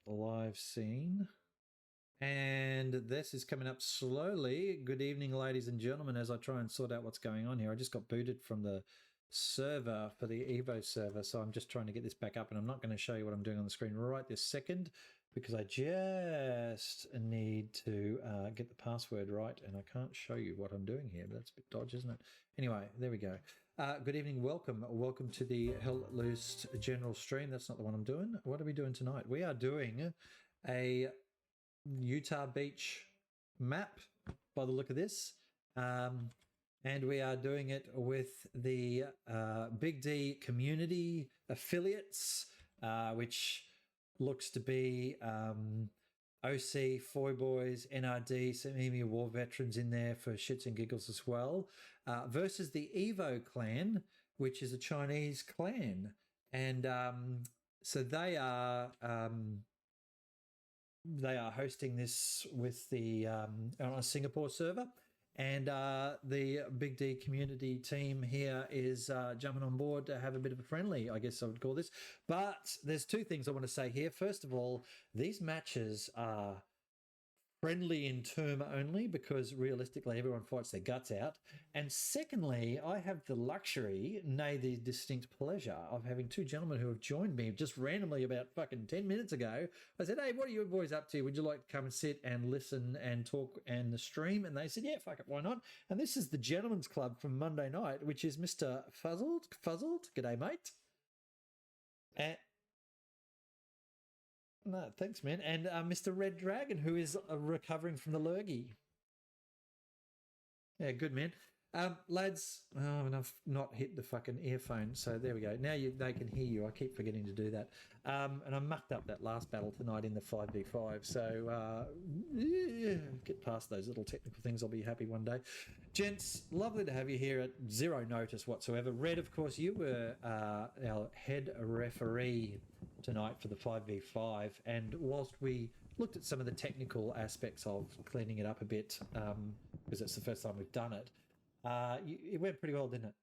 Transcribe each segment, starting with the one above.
live scene. And this is coming up slowly. Good evening, ladies and gentlemen, as I try and sort out what's going on here. I just got booted from the server for the EVO server, so I'm just trying to get this back up, and I'm not going to show you what I'm doing on the screen right this second because I just need to get the password right, and I can't show you what I'm doing here, but that's a bit dodgy, isn't it? Anyway, there we go. Good evening, welcome to the Hell Let Loose general stream. That's not the one I'm doing. What are we doing tonight? We are doing a Utah Beach map by the look of this. And we are doing it with the BiGD community affiliates, which looks to be OC, Foy Boys, NRD, some EMU War veterans in there for shits and giggles as well, versus the EVO clan, which is a Chinese clan. And so they are hosting this with the on a Singapore server. And the BiGD community team here is jumping on board to have a bit of a friendly, I guess I would call this. But there's two things I want to say here. First of all, these matches are friendly in term only because realistically everyone fights their guts out. And secondly, I have the luxury, nay the distinct pleasure of having two gentlemen who have joined me just randomly about fucking 10 minutes ago. I said, hey, what are you boys up to? Would you like to come and sit and listen and talk and stream? And they said, yeah, fuck it, why not? And this is the Gentlemen's Club from Monday night, which is Mr. Fuzzled. G'day, mate. And no, thanks, man. And Mr. Red Dragon, who is recovering from the lurgy. Yeah, good, man. Lads, and I've not hit the fucking earphone, so there we go. Now they can hear you. I keep forgetting to do that. And I mucked up that last battle tonight in the 5v5, so get past those little technical things. I'll be happy one day. Gents, lovely to have you here at zero notice whatsoever. Red, of course, you were our head referee tonight for the 5v5, and whilst we looked at some of the technical aspects of cleaning it up a bit, because it's the first time we've done it, it went pretty well, didn't it?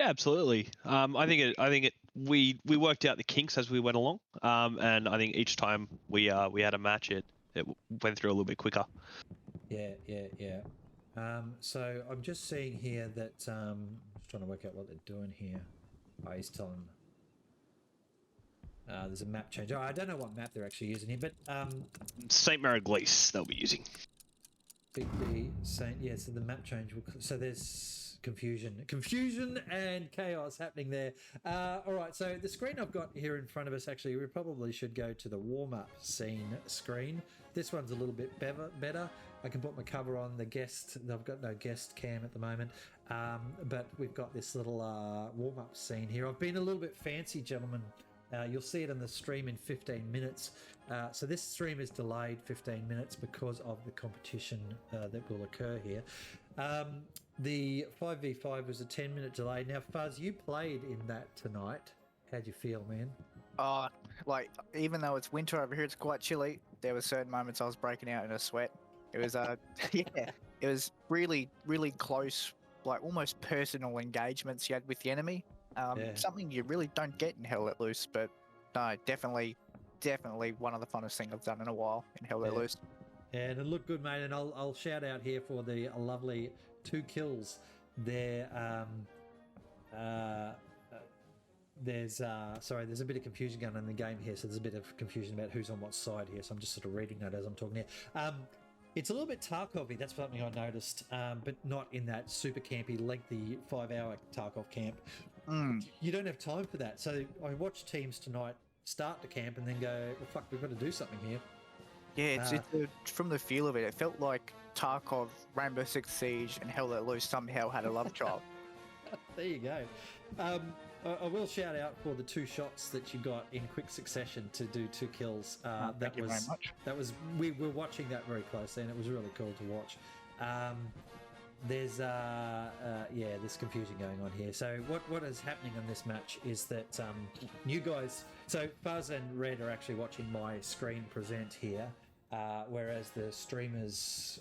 Yeah, absolutely. I think we worked out the kinks as we went along, and I think each time we had a match, it went through a little bit quicker. Yeah. So I'm just seeing here that I'm just trying to work out what they're doing here. Oh, he's telling. There's a map change. Oh, I don't know what map they're actually using here, but St. Mary-Glace they'll be using. BiGD Saint, yeah. So the map change. So there's confusion and chaos happening there. All right. So the screen I've got here in front of us, actually, we probably should go to the warm-up scene screen. This one's a little bit better. I can put my cover on the guest. I've got no guest cam at the moment, but we've got this little warm-up scene here. I've been a little bit fancy, gentlemen. You'll see it on the stream in 15 minutes. So this stream is delayed 15 minutes because of the competition that will occur here. The 5v5 was a 10-minute delay. Now, Fuzz, you played in that tonight. How'd you feel, man? Like, even though it's winter over here, it's quite chilly. There were certain moments I was breaking out in a sweat. It was, yeah, it was really, really close, like almost personal engagements you had with the enemy. Something you really don't get in Hell Let Loose, but no, definitely one of the funnest things I've done in a while in Hell Let Loose. Yeah, and it looked good, mate. And I'll shout out here for the lovely 2 kills there. There's a bit of confusion going on in the game here, so there's a bit of confusion about who's on what side here. So I'm just sort of reading that as I'm talking here. It's a little bit Tarkov-y, that's something I noticed, but not in that super campy, lengthy 5-hour Tarkov camp. You don't have time for that. So I watched teams tonight start the camp and then go, well, fuck, we've got to do something here. Yeah, it's from the feel of it, it felt like Tarkov, Rainbow Six Siege, and Hell Let Loose somehow had a love child. There you go. I will shout out for the 2 shots that you got in quick succession to do 2 kills. Thank you very much. We were watching that very closely, and it was really cool to watch. There's there's confusion going on here. So what is happening on this match is that you guys, so Fuzz and Red are actually watching my screen present here, whereas the streamer's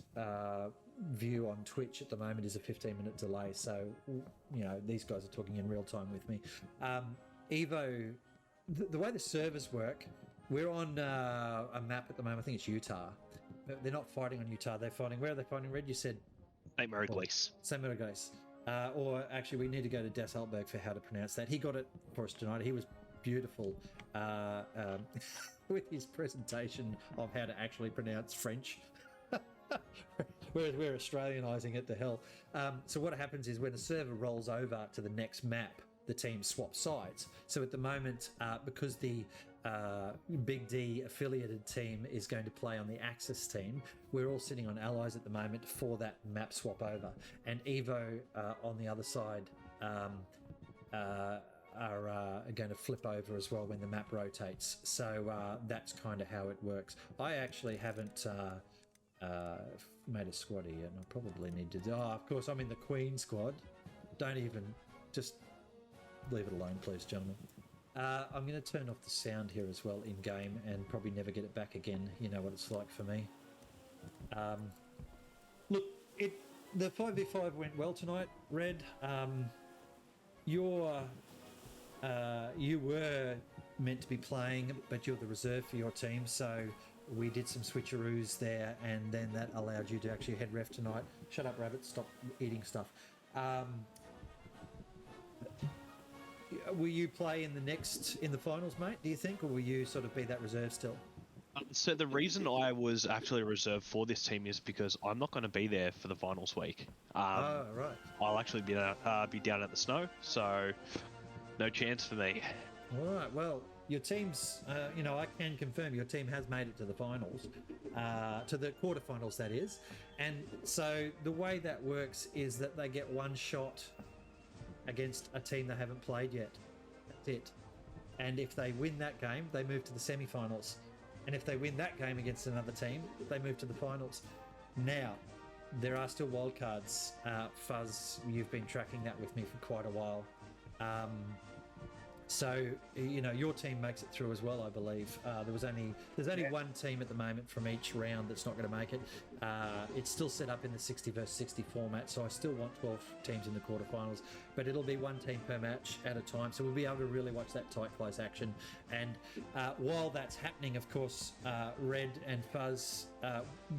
view on Twitch at the moment is a 15-minute delay. So these guys are talking in real time with me. EVO, the way the servers work, We're on a map at the moment. I think it's Utah. But they're not fighting on Utah. They're fighting. Where are they fighting? Red, you said. St. Mary Glace. St. Mary Glace. Or actually, we need to go to Des Haltberg for how to pronounce that. He got it for us tonight. He was beautiful with his presentation of how to actually pronounce French. Whereas we're Australianising it to hell. So what happens is when the server rolls over to the next map, the teams swap sides. So at the moment, because the BiGD affiliated team is going to play on the Axis team, we're all sitting on allies at the moment for that map swap over. And EVO on the other side are going to flip over as well when the map rotates. So that's kind of how it works. I actually haven't made a squaddy yet, and I probably need to do. Oh, of course, I'm in the Queen squad. Don't even, just leave it alone, please, gentlemen. I'm going to turn off the sound here as well in game, and probably never get it back again. You know what it's like for me. Look, the 5v5 went well tonight, Red. You were meant to be playing, but you're the reserve for your team, so we did some switcheroos there, and then that allowed you to actually head ref tonight. Shut up, Rabbit. Stop eating stuff. Will you play in the finals, mate, do you think, or will you sort of be that reserve still? So the reason I was actually reserved for this team is because I'm not going to be there for the finals week. Oh, right. I'll actually be down at the snow, so no chance for me. All right, well, your team's, I can confirm your team has made it to the finals, to the quarterfinals, that is. And so the way that works is that they get one shot against a team they haven't played yet. That's it. And if they win that game, they move to the semi-finals. And if they win that game against another team, they move to the finals. Now, there are still wildcards. Fuzz, you've been tracking that with me for quite a while. So, your team makes it through as well, I believe. There's only one team at the moment from each round that's not going to make it. It's still set up in the 60 versus 60 format, so I still want 12 teams in the quarterfinals, but it'll be one team per match at a time, so we'll be able to really watch that tight, close action. And while that's happening, of course, Red and Fuzz,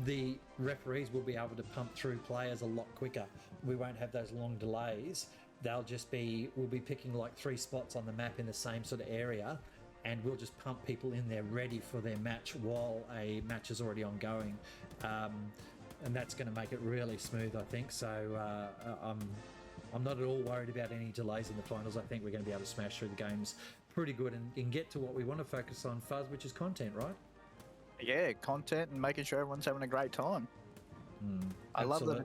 the referees will be able to pump through players a lot quicker. We won't have those long delays. We'll be picking like 3 spots on the map in the same sort of area, and we'll just pump people in there ready for their match while a match is already ongoing. And that's going to make it really smooth, I think. So I'm not at all worried about any delays in the finals. I think we're going to be able to smash through the games pretty good and get to what we want to focus on, Fuzz, which is content, right? Yeah, content and making sure everyone's having a great time. I love that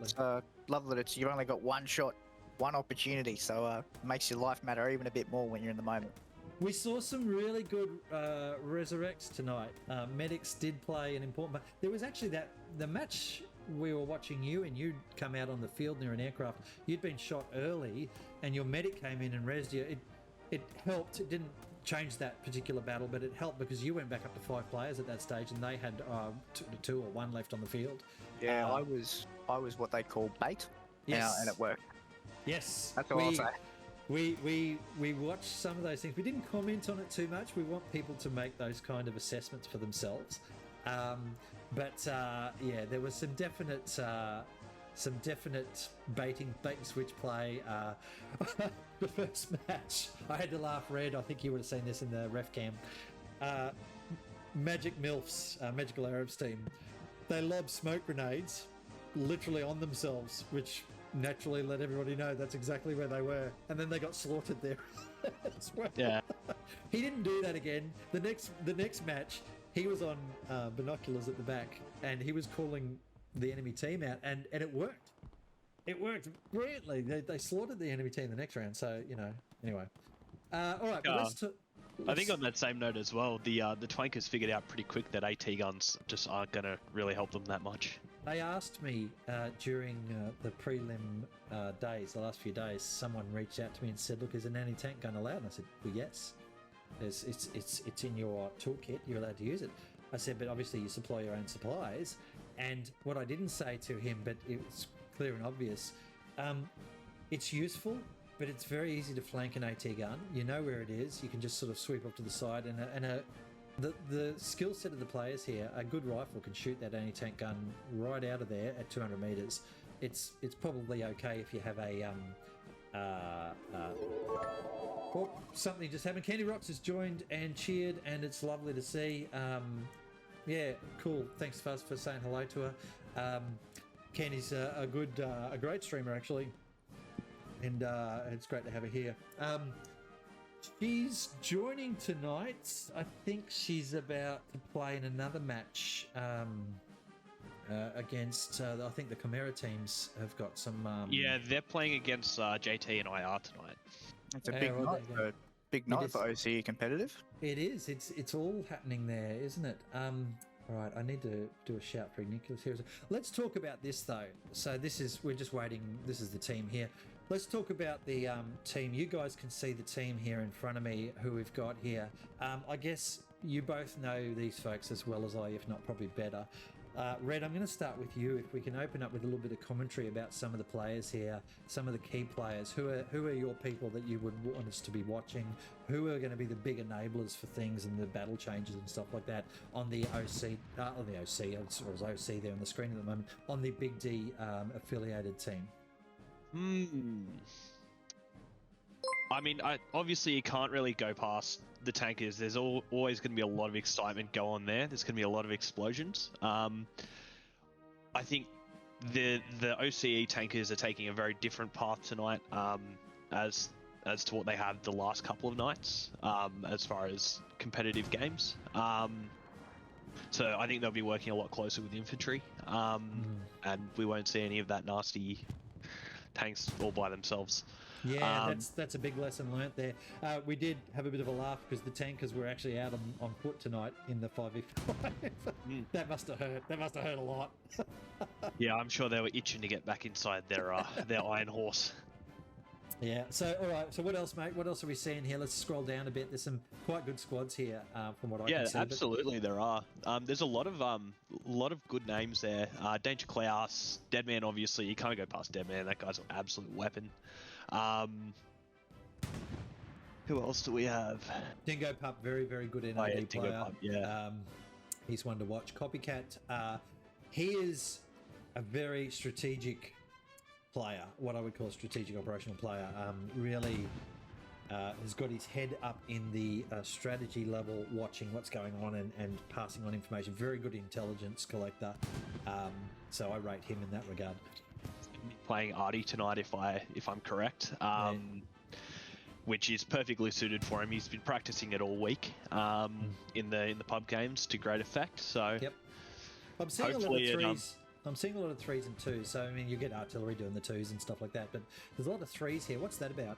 it's you've only got one shot, one opportunity, so it makes your life matter even a bit more when you're in the moment. We saw some really good resurrects tonight. Medics did play an important. There was actually the match we were watching you, and you'd come out on the field near an aircraft. You'd been shot early, and your medic came in and rezzed you. It helped. It didn't change that particular battle, but it helped because you went back up to 5 players at that stage, and they had 2 or 1 left on the field. Yeah, I was what they call bait. Yes, and it worked. Yes, that's all I'll say. We watched some of those things. We didn't comment on it too much. We want people to make those kind of assessments for themselves. But there was some definite bait and switch play. The first match, I had to laugh. Red, I think you would have seen this in the ref cam. Magic MILFs, Magical Arabs team, they lob smoke grenades literally on themselves, which naturally let everybody know that's exactly where they were, and then they got slaughtered there as well. Yeah. He didn't do that again. The next match, he was on binoculars at the back, and he was calling the enemy team out, and it worked. It worked brilliantly. They slaughtered the enemy team the next round. So anyway. All right, but I think on that same note as well, the Twankers figured out pretty quick that AT guns just aren't going to really help them that much. They asked me during the prelim days, the last few days, someone reached out to me and said, look, is an anti-tank gun allowed? And I said, well, yes. It's in your toolkit. You're allowed to use it. I said, but obviously you supply your own supplies. And what I didn't say to him, but it's clear and obvious, it's useful, but it's very easy to flank an AT gun. You know where it is. You can just sort of sweep off to the side, and the skill set of the players here, a good rifle can shoot that anti-tank gun right out of there at 200 meters. It's probably okay if you have a oh, something just happened. Candy Rocks has joined and cheered, and it's lovely to see. Yeah, cool. Thanks, Fuzz, for saying hello to her. Candy's a great streamer actually, and it's great to have her here. She's joining tonight. I think she's about to play in another match against. I think the Chimera teams have got some. Yeah, they're playing against JT and IR tonight. It's a big night. Big night for OCE competitive. It is. It's all happening there, isn't it? All right, I need to do a shout for Nicholas here. Let's talk about this though. So we're just waiting. This is the team here. Let's talk about the team. You guys can see the team here in front of me who we've got here. I guess you both know these folks as well as I, if not probably better. Red, I'm going to start with you. If we can open up with a little bit of commentary about some of the players here, some of the key players. Who are your people that you would want us to be watching? Who are going to be the big enablers for things and the battle changes and stuff like that on the OC? As OC there on the screen at the moment, on the BiGD affiliated team. I mean, obviously you can't really go past the tankers. There's always going to be a lot of excitement go on there. There's going to be a lot of explosions. I think the OCE tankers are taking a very different path tonight as to what they have the last couple of nights as far as competitive games. So I think they'll be working a lot closer with infantry, and we won't see any of that nasty tanks all by themselves. Yeah, that's a big lesson learnt there. We did have a bit of a laugh because the tankers were actually out on foot tonight in the 5v5. That must have hurt. That must have hurt a lot. Yeah, I'm sure they were itching to get back inside their iron horse. Yeah. So, all right. So, what else, mate? What else are we seeing here? Let's scroll down a bit. There's some quite good squads here, from what I can see. Yeah, absolutely, there are. There's a lot of good names there. Danger Klaus, Deadman. Obviously, you can't go past Deadman. That guy's an absolute weapon. Who else do we have? Dingo Pup, very, very good NID player. Dingo Pup, yeah. He's one to watch. Copycat, he is a very strategic player, what I would call a strategic operational player. Really has got his head up in the strategy level, watching what's going on and passing on information. Very good intelligence collector. So I rate him in that regard. Playing Artie tonight, if I'm correct, which is perfectly suited for him. He's been practicing it all week in the pub games to great effect. So yep, I'm seeing a lot of threes. I'm seeing a lot of 3s and 2s. So I mean, you get artillery doing the 2s and stuff like that. But there's a lot of 3s here. What's that about?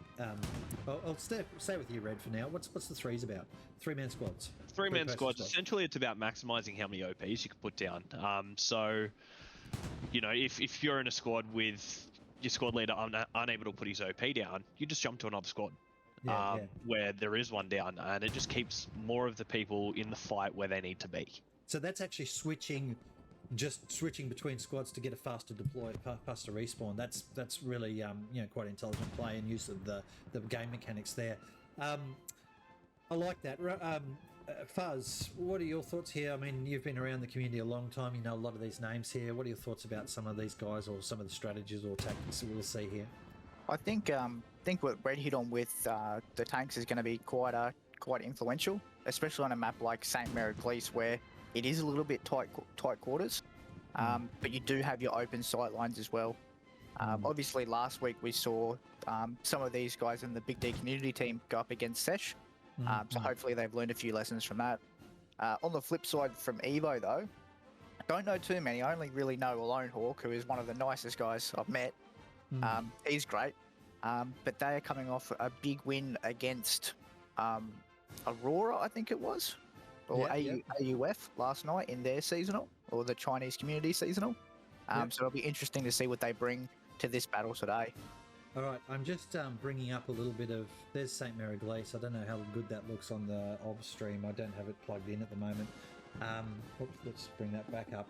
I'll stay with you, Red, for now. What's the 3s about? 3-man squads. 3-man squads. Essentially, it's about maximizing how many OPs you can put down. So, you know, if you're in a squad with your squad leader unable to put his OP down, you just jump to another squad where there is one down, and it just keeps more of the people in the fight where they need to be. So that's actually switching between squads to get a faster deploy, faster respawn. That's really quite intelligent play and use of the game mechanics there. I like that. Fuzz, what are your thoughts here? I mean, you've been around the community a long time. You know a lot of these names here. What are your thoughts about some of these guys or some of the strategies or tactics that we'll see here? I think what Red hit on with the tanks is going to be quite influential, especially on a map like St. Mary Cleese, where it is a little bit tight quarters, but you do have your open sight lines as well. Obviously, last week we saw some of these guys in the Big D community team go up against Sesh. So hopefully they've learned a few lessons from that. On the flip side from EVO though, I don't know too many. I only really know Lone Hawk, who is one of the nicest guys I've met. He's great. But they are coming off a big win against Aurora, I think it was, or AUF last night in their seasonal, or the Chinese community seasonal. So it'll be interesting to see what they bring to this battle today. All right, I'm just bringing up a little bit of... There's St. Mary Glace. I don't know how good that looks on the OB stream. I don't have it plugged in at the moment. Let's bring that back up.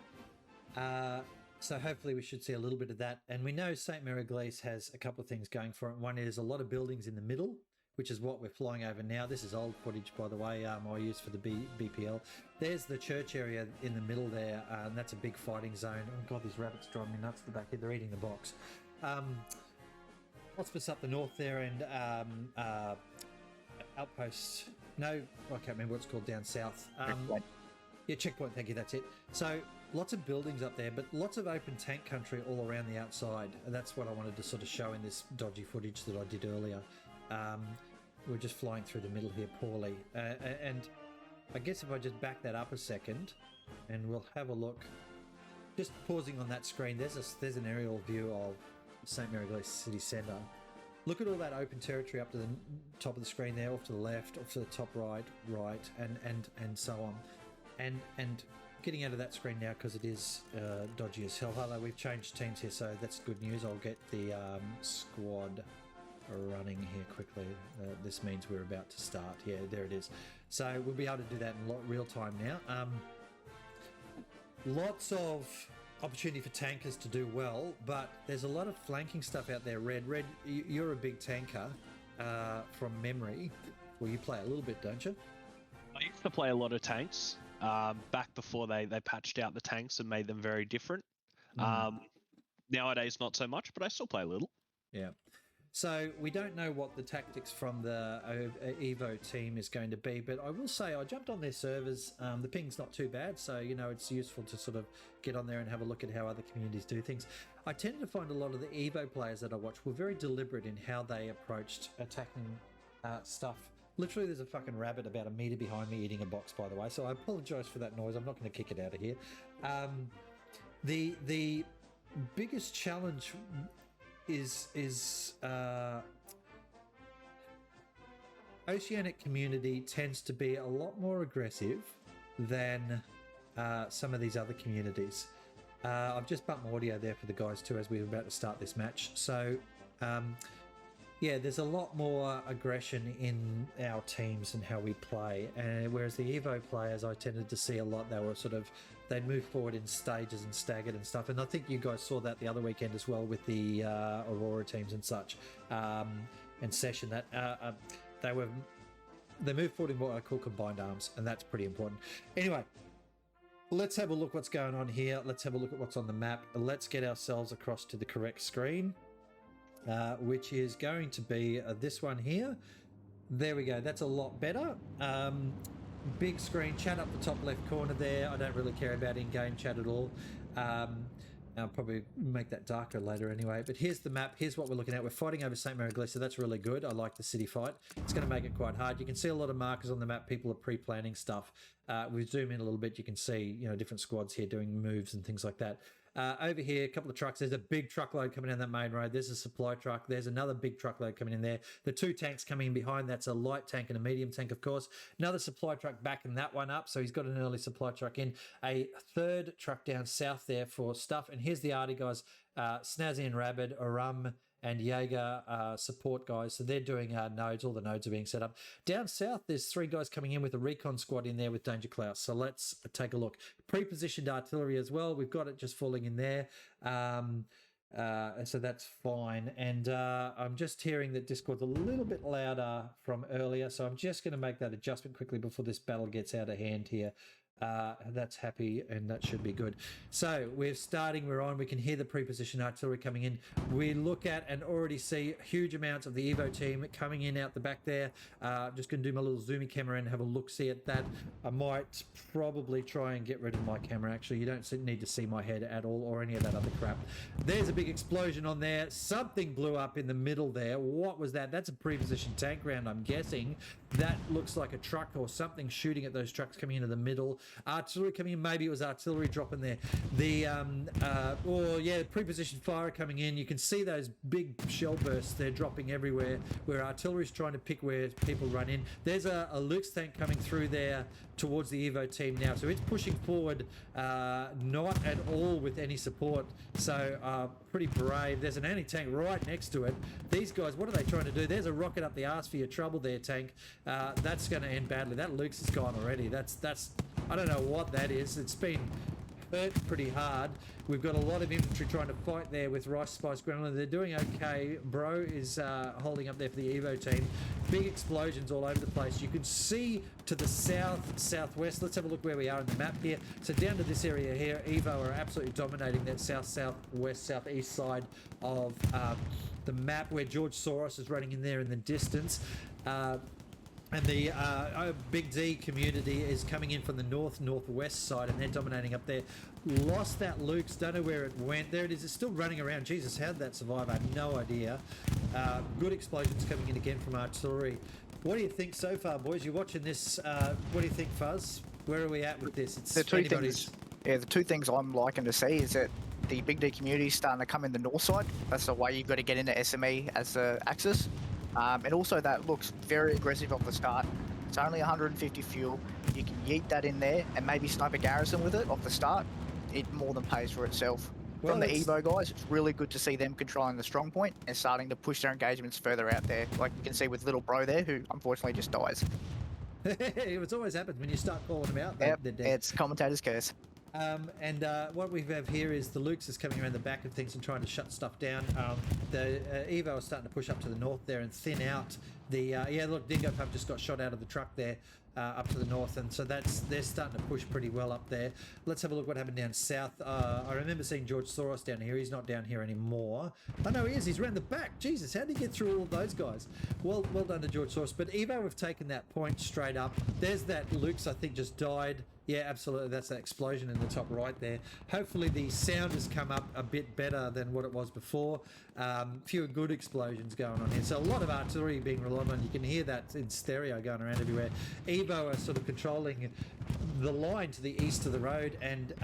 So hopefully we should see a little bit of that. And we know St. Mary Glace has a couple of things going for it. One is a lot of buildings in the middle, which is what we're flying over now. This is old footage, by the way, I used for the BPL. There's the church area in the middle there, and that's a big fighting zone. Oh God, these rabbits drive me nuts at the back here. They're eating the box. Hospice up the north there, and outpost. No, I can't remember what it's called down south. Yeah, checkpoint. Thank you. That's it. So lots of buildings up there, but lots of open tank country all around the outside. And that's what I wanted to sort of show in this dodgy footage that I did earlier. We're just flying through the middle here poorly, and I guess if I just back that up a second, and we'll have a look. Just pausing on that screen, there's an aerial view of St. Mary Glace City Centre. Look at all that open territory up to the top of the screen there, off to the left, off to the top right, and so on. And getting out of that screen now because it is dodgy as hell. Hello, we've changed teams here, so that's good news. I'll get the squad running here quickly. This means we're about to start. Yeah, there it is. So we'll be able to do that in real time now. Lots of opportunity for tankers to do well, but there's a lot of flanking stuff out there. Red, you're a big tanker from memory. Well, you play a little bit, don't you? I used to play a lot of tanks back before they patched out the tanks and made them very different. Nowadays, not so much, but I still play a little. Yeah. So we don't know what the tactics from the EVO team is going to be, but I will say I jumped on their servers. The ping's not too bad, so it's useful to sort of get on there and have a look at how other communities do things. I tended to find a lot of the EVO players that I watched were very deliberate in how they approached attacking stuff. Literally, there's a fucking rabbit about a meter behind me eating a box, by the way, so I apologize for that noise. I'm not going to kick it out of here. The biggest challenge is Oceanic community tends to be a lot more aggressive than some of these other communities. I've just bumped my audio there for the guys too as we were about to start this match. So yeah, there's a lot more aggression in our teams and how we play, and whereas the EVO players I tended to see a lot, they were sort of, they'd move forward in stages and staggered and stuff, and I think you guys saw that the other weekend as well with the Aurora teams and such, and Session, that they moved forward in what I call combined arms, and that's pretty important. Anyway, let's have a look what's going on here. Let's have a look at what's on the map. Let's get ourselves across to the correct screen, which is going to be this one here. There we go. That's a lot better. Big screen, chat up the top left corner there. I don't really care about in-game chat at all. I'll probably make that darker later anyway. But here's the map. Here's what we're looking at. We're fighting over St. Mary Glace, so that's really good. I like the city fight. It's going to make it quite hard. You can see a lot of markers on the map. People are pre-planning stuff. We zoom in a little bit. You can see, different squads here doing moves and things like that. Over here, a couple of trucks. There's a big truckload coming down that main road. There's a supply truck. There's another big truckload coming in there. The two tanks coming in behind. That's a light tank and a medium tank, of course. Another supply truck backing that one up. So he's got an early supply truck in. A third truck down south there for stuff. And here's the arty guys, Snazzy and Rabid, Aram and Jaeger support guys. So they're doing nodes. All the nodes are being set up. Down south, there's three guys coming in with a recon squad in there with Danger Klaus. So let's take a look. Pre-positioned artillery as well. We've got it just falling in there. So that's fine. And I'm just hearing that Discord's a little bit louder from earlier. So I'm just going to make that adjustment quickly before this battle gets out of hand here. That's happy, and that should be good. So we're starting, we're on, we can hear the pre-positioned artillery coming in. We look at and already see huge amounts of the EVO team coming in out the back there. I'm just going to do my little zoomy camera and have a look-see at that. I might probably try and get rid of my camera, actually. You don't need to see my head at all or any of that other crap. There's a big explosion on there. Something blew up in the middle there. What was that? That's a pre-positioned tank round, I'm guessing. That looks like a truck or something shooting at those trucks coming into the middle. Artillery coming in, maybe it was artillery dropping there. The pre-positioned fire coming in. You can see those big shell bursts, they're dropping everywhere where artillery's trying to pick where people run in. There's a Luke's tank coming through there towards the EVO team now, so it's pushing forward, not at all with any support, so pretty brave. There's an anti-tank right next to it. These guys, what are they trying to do? There's a rocket up the arse for your trouble there, tank. That's going to end badly. That Luke's is gone already. That's I don't know what that is. It's been hurt pretty hard. We've got a lot of infantry trying to fight there with Rice Spice Granola. They're doing okay. Bro is holding up there for the Evo team. Big explosions all over the place. You can see to the southwest. Let's have a look where we are in the map here. So down to this area here, Evo are absolutely dominating that southwest, southeast side of the map, where George Soros is running in there in the distance. And the Big D community is coming in from the northwest side, and they're dominating up there. Lost that Luke's, don't know where it went. There it is, it's still running around. Jesus, how did that survive? I have no idea. Good explosions coming in again from artillery. What do you think so far, boys? You're watching this. What do you think, Fuzz? Where are we at with this? It's the two things I'm liking to see is that the Big D community is starting to come in the north side. That's the way you've got to get into SME as the axis. And also that looks very aggressive off the start. It's only 150 fuel. You can yeet that in there and maybe snipe a garrison with it off the start. It more than pays for itself. Well, From the EVO guys, it's really good to see them controlling the strong point and starting to push their engagements further out there. Like you can see with little bro there, who unfortunately just dies. It always happens when you start calling them out. Yep, it's commentator's curse. And what we have here is the Lukes is coming around the back of things and trying to shut stuff down. The Evo is starting to push up to the north there and thin out the... yeah, look, Dingo Pup just got shot out of the truck there up to the north, and so they're starting to push pretty well up there. Let's have a look what happened down south. I remember seeing George Soros down here. He's not down here anymore. Oh, no, he is. He's around the back. Jesus, how did he get through all of those guys? Well done to George Soros. But Evo have taken that point straight up. There's that Luke's, I think, just died. Yeah, absolutely. That's that explosion in the top right there. Hopefully the sound has come up a bit better than what it was before. Fewer good explosions going on here. So a lot of artillery being relied on. You can hear that in stereo going around everywhere. Evo are sort of controlling the line to the east of the road, and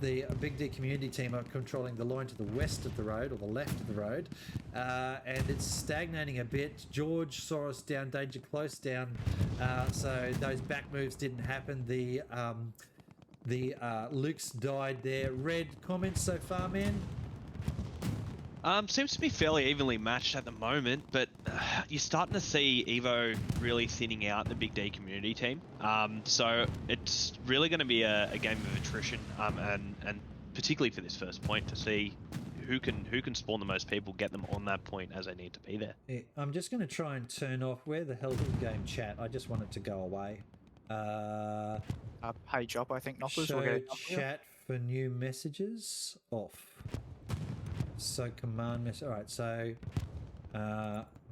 the Big D community team are controlling the line to the west of the road, or the left of the road. And it's stagnating a bit. George Soros down, danger close down. So those back moves didn't happen. The Luke's died there. Red, comments so far, man? Seems to be fairly evenly matched at the moment, but you're starting to see EVO really thinning out the Big D community team. So it's really going to be a game of attrition, and particularly for this first point, to see who can spawn the most people, get them on that point as they need to be there. Yeah, I'm just going to try and turn off. Where the hell did the game chat? I just want it to go away. Page up, I think. Knockers Show will get chat for new messages off. So command message. All right, so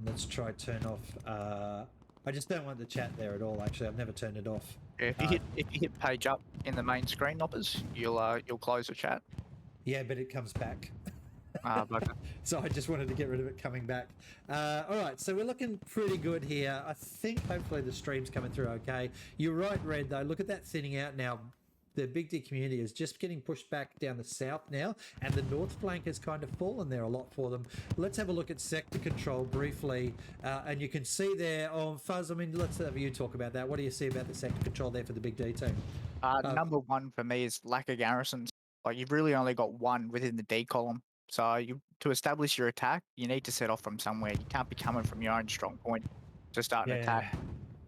let's try turn off. I just don't want the chat there at all. Actually, I've never turned it off. Yeah, if you hit page up in the main screen, Knoppers, you'll close the chat. Yeah, but it comes back. Bugger. So I just wanted to get rid of it coming back. All right, so we're looking pretty good here. I think hopefully the stream's coming through okay. You're right, Red, though. Look at that thinning out now. The Big D community is just getting pushed back down the south now, and the north flank has kind of fallen there a lot for them. Let's have a look at sector control briefly, and you can see there, Fuzz, I mean, let's have you talk about that. What do you see about the sector control there for the Big D team? Number one for me is lack of garrisons. Like, you've really only got one within the D column. So to establish your attack, you need to set off from somewhere. You can't be coming from your own strong point to start an attack.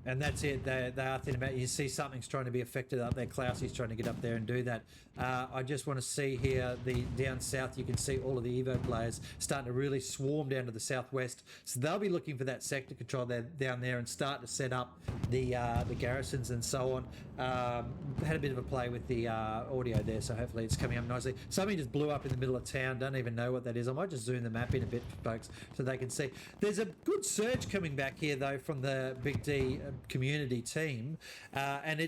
And that's it. They are thinking about. You see something's trying to be affected up there. Klausie's trying to get up there and do that. I just want to see here the down south. You can see all of the Evo players starting to really swarm down to the southwest. So they'll be looking for that sector control there down there and start to set up the garrisons and so on. Had a bit of a play with the audio there, so hopefully it's coming up nicely. Something just blew up in the middle of town. Don't even know what that is. I might just zoom the map in a bit, folks, so they can see. There's a good surge coming back here though from the Big D community team, and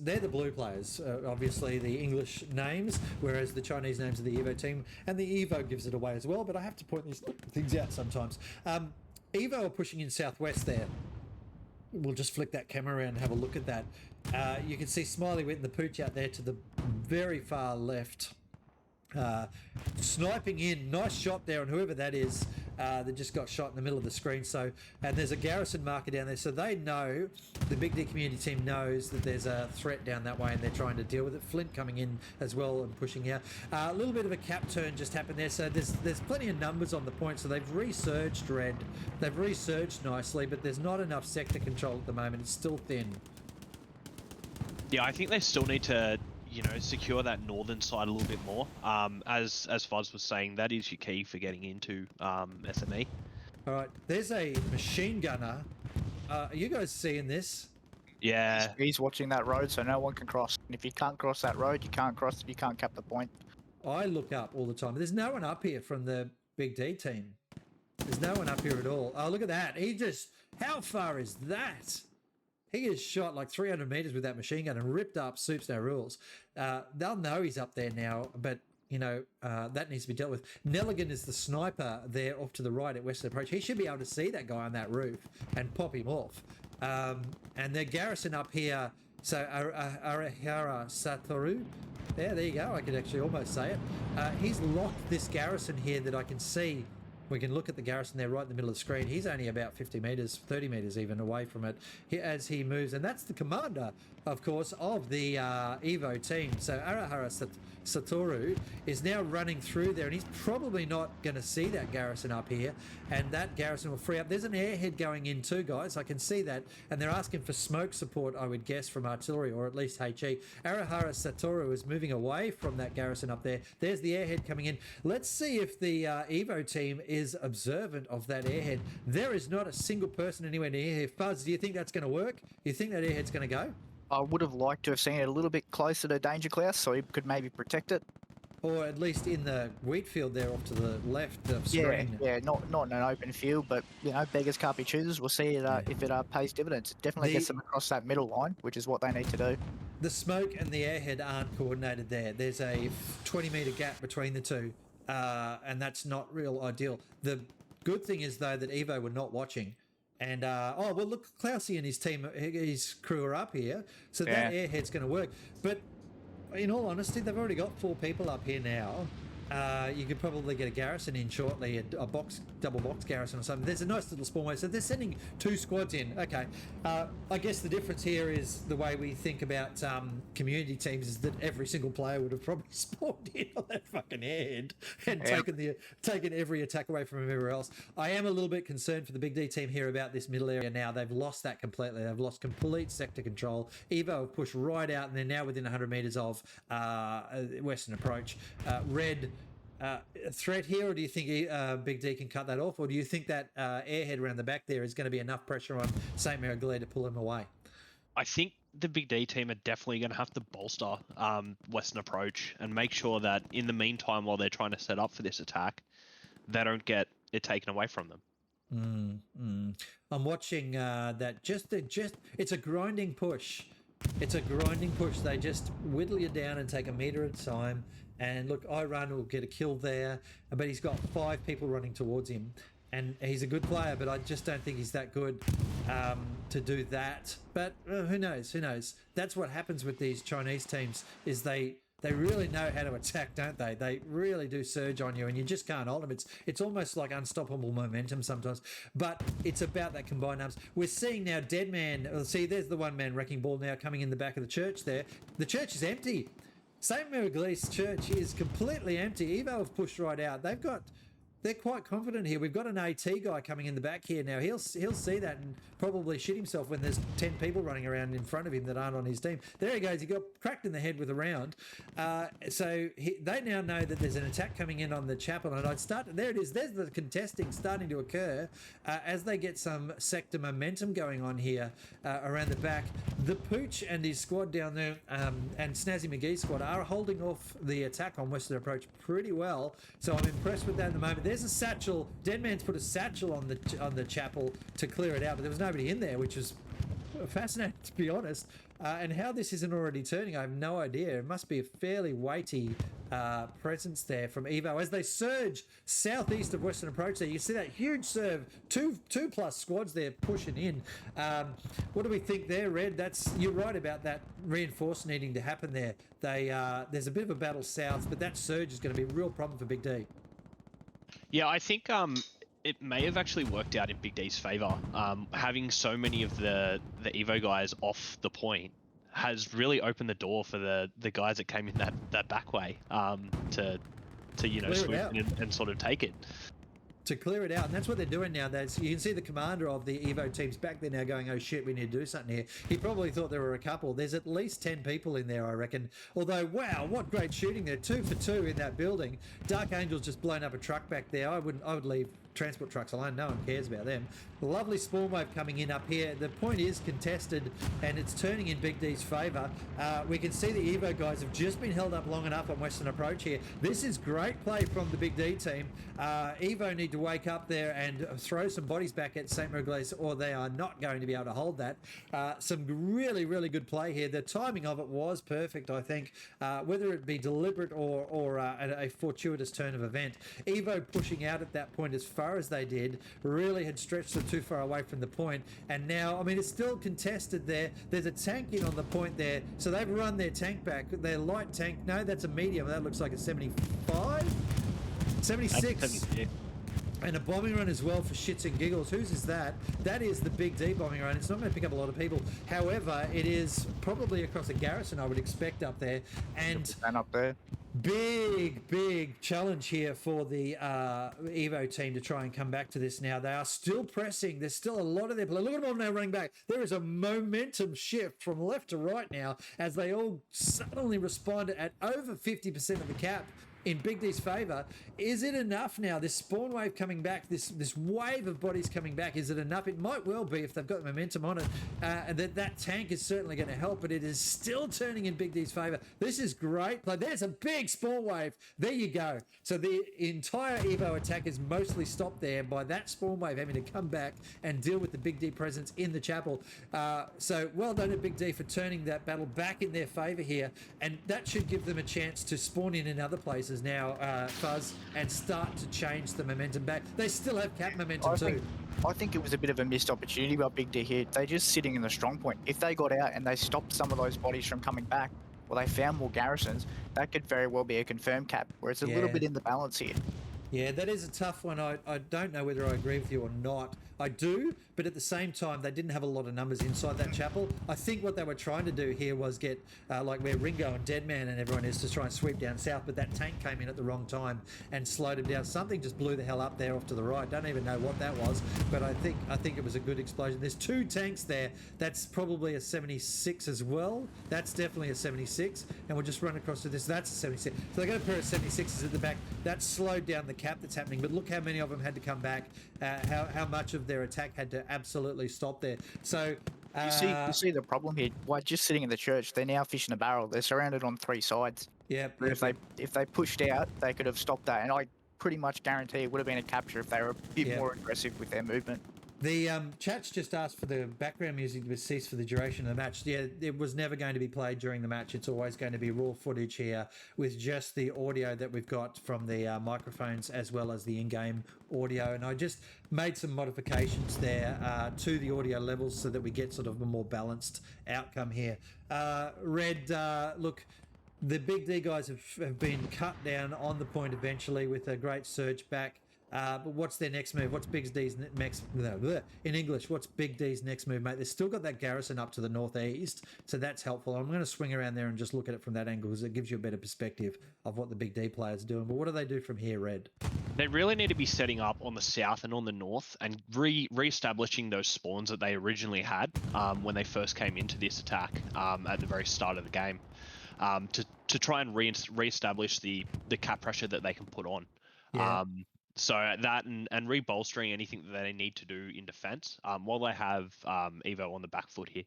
they're the blue players, obviously the English names, whereas the Chinese names are the Evo team, and the Evo gives it away as well, but I have to point these things out sometimes. Evo are pushing in southwest there. We'll just flick that camera around and have a look at that. You can see Smiley Wit and the Pooch out there to the very far left, sniping in. Nice shot there on whoever that is that just got shot in the middle of the screen. So, and there's a garrison marker down there, so they know, the Big D community team knows that there's a threat down that way and they're trying to deal with it. Flint coming in as well and pushing out. A little bit of a cap turn just happened there, so there's plenty of numbers on the point, so they've resurged Red. They've resurged nicely, but there's not enough sector control at the moment. It's still thin. Yeah, I think they still need to you know, secure that northern side a little bit more. As Fuzz was saying, that is your key for getting into SME. All right, there's a machine gunner. Are you guys seeing this? Yeah. He's watching that road, so no one can cross. And if you can't cross that road, you can't cross. You can't cap the point. I look up all the time. There's no one up here from the Big D team. There's no one up here at all. Oh, look at that. He just... How far is that? He has shot like 300 meters with that machine gun and ripped up Soups No Rules. They'll know he's up there now, but, you know, that needs to be dealt with. Nelligan is the sniper there off to the right at Western Approach. He should be able to see that guy on that roof and pop him off. And the garrison up here, so Arahara Satoru, there you go. I could actually almost say it. He's locked this garrison here that I can see. We can look at the garrison there right in the middle of the screen. He's only about 50 metres, 30 metres even away from it as he moves. And that's the commander, of course, of the EVO team. So Arahara Satoru is now running through there, and he's probably not going to see that garrison up here. And that garrison will free up. There's an airhead going in too, guys. I can see that. And they're asking for smoke support, I would guess, from artillery, or at least HE. Arahara Satoru is moving away from that garrison up there. There's the airhead coming in. Let's see if the EVO team is observant of that airhead. There is not a single person anywhere near here. Fuzz, do you think that's going to work? You think that airhead's going to go? I would have liked to have seen it a little bit closer to Danger Klaus, so he could maybe protect it. Or at least in the wheat field there off to the left of screen. Yeah, not in an open field, but, you know, beggars can't be choosers. We'll see if it pays dividends. It definitely gets them across that middle line, which is what they need to do. The smoke and the airhead aren't coordinated there. There's a 20-metre gap between the two, and that's not real ideal. The good thing is, though, that EVO were not watching. And, oh, well, look, Klausy and his team, his crew are up here, so that airhead's going to work. But in all honesty, they've already got 4 people up here now. You could probably get a garrison in shortly, a double box garrison or something. There's a nice little spawn way, so they're sending 2 squads in. Okay, I guess the difference here is the way we think about community teams is that every single player would have probably spawned in on that fucking airhead and taken every attack away from everywhere else. I am a little bit concerned for the Big D team here about this middle area now. They've lost that completely. They've lost complete sector control. EVO have pushed right out, and they're now within 100 metres of Western Approach. Red threat here, or do you think Big D can cut that off, or do you think that airhead around the back there is going to be enough pressure on St. Mary Glare to pull him away? I think the Big D team are definitely going to have to bolster Western Approach and make sure that in the meantime, while they're trying to set up for this attack, they don't get it taken away from them. I'm watching that. It's a grinding push. It's a grinding push. They just whittle you down and take a metre at a time. And look, Iran will get a kill there, but he's got 5 people running towards him. And he's a good player, but I just don't think he's that good to do that. But who knows? Who knows? That's what happens with these Chinese teams is they really know how to attack, don't they? They really do surge on you, and you just can't hold them. It's almost like unstoppable momentum sometimes. But it's about that combined arms. We're seeing now Deadman. See, there's the one-man wrecking ball now coming in the back of the church there. The church is empty. St. Mary Glee's church is completely empty. EVO have pushed right out. They're quite confident here. We've got an AT guy coming in the back here now. He'll see that and probably shit himself when there's 10 people running around in front of him that aren't on his team. There he goes. He got cracked in the head with a round. So they now know that there's an attack coming in on the chapel. And there it is. There's the contesting starting to occur as they get some sector momentum going on here around the back. The Pooch and his squad down there and Snazzy McGee's squad are holding off the attack on Western Approach pretty well. So I'm impressed with that at the moment. There's a satchel. Deadman's put a satchel on the chapel to clear it out, but there was nobody in there, which was fascinating, to be honest. And how this isn't already turning, I have no idea. It must be a fairly weighty presence there from EVO as they surge southeast of Western Approach there. You see that huge serve, two plus squads there pushing in. What do we think there, Red? You're right about that reinforce needing to happen there. There's a bit of a battle south, but that surge is going to be a real problem for Big D. Yeah, I think it may have actually worked out in Big D's favour. Having so many of the EVO guys off the point has really opened the door for the guys that came in that back way to swoop in and sort of take it. to clear it out. And that's what they're doing now. You can see the commander of the Evo team's back there now going, oh shit, we need to do something here. He probably thought there were a couple. There's at least 10 people in there, I reckon. Although, wow, what great shooting there. 2 for 2 in that building. Dark Angel's just blown up a truck back there. I would leave transport trucks alone. No one cares about them. Lovely spawn wave coming in up here. The point is contested, and it's turning in Big D's favour. We can see the Evo guys have just been held up long enough on Western Approach here. This is great play from the Big D team. Evo need to wake up there and throw some bodies back at St. Miguel's, or they are not going to be able to hold that. Some really, really good play here. The timing of it was perfect, I think, whether it be deliberate or a fortuitous turn of event. Evo pushing out at that point as far as they did really had stretched them too far away from the point, and now, I mean, it's still contested there. There's a tank in on the point there, so they've run their tank back. Their light tank, no, that's a medium. That looks like a 75? 76. And a bombing run as well for shits and giggles. Whose is that? That is the Big D bombing run. It's not going to pick up a lot of people. However, it is probably across a garrison, I would expect, up there. And up there. Big challenge here for the Evo team to try and come back to this now. They are still pressing. There's still a lot of their play. Look at them all now running back. There is a momentum shift from left to right now as they all suddenly responded at over 50% of the cap in Big D's favour. Is it enough now? This spawn wave coming back, this wave of bodies coming back, is it enough? It might well be if they've got momentum on it. And that tank is certainly going to help, but it is still turning in Big D's favour. This is great. Like, there's a big spawn wave. There you go. So the entire Evo attack is mostly stopped there by that spawn wave having to come back and deal with the Big D presence in the chapel. So well done to Big D for turning that battle back in their favour here. And that should give them a chance to spawn in other places now, Fuzz, and start to change the momentum back. They still have cap momentum too. I think it was a bit of a missed opportunity by Big D here. They're just sitting in the strong point. If they got out and they stopped some of those bodies from coming back, well, they found more garrisons, that could very well be a confirmed cap, where it's a little bit in the balance here. Yeah, that is a tough one. I don't know whether I agree with you or not. I do, but at the same time, they didn't have a lot of numbers inside that chapel. I think what they were trying to do here was get, like where Ringo and Deadman and everyone is, to try and sweep down south, but that tank came in at the wrong time and slowed them down. Something just blew the hell up there off to the right. Don't even know what that was, but I think it was a good explosion. There's 2 tanks there. That's probably a 76 as well. That's definitely a 76, and we'll just run across to this. That's a 76. So they're going to pair of 76s at the back. That slowed down the cap that's happening, but look how many of them had to come back, how much of their attack had to absolutely stop there. So you see the problem here. Why, just sitting in the church, they're now fishing a barrel. They're surrounded on 3 sides. Yeah. If they pushed out, they could have stopped that, and I pretty much guarantee it would have been a capture if they were a bit more aggressive with their movement. The chat's just asked for the background music to cease for the duration of the match. Yeah, it was never going to be played during the match. It's always going to be raw footage here with just the audio that we've got from the microphones as well as the in-game audio. And I just made some modifications there to the audio levels so that we get sort of a more balanced outcome here. Red, look, the Big D guys have been cut down on the point eventually with a great surge back. But what's their next move? What's Big D's next? In English, what's Big D's next move, mate? They've still got that garrison up to the northeast, so that's helpful. I'm going to swing around there and just look at it from that angle because it gives you a better perspective of what the Big D players are doing. But what do they do from here, Red? They really need to be setting up on the south and on the north and re-establishing those spawns that they originally had when they first came into this attack at the very start of the game to try and re-establish the cap pressure that they can put on. Yeah. So that and rebolstering anything that they need to do in defense while they have Evo on the back foot here.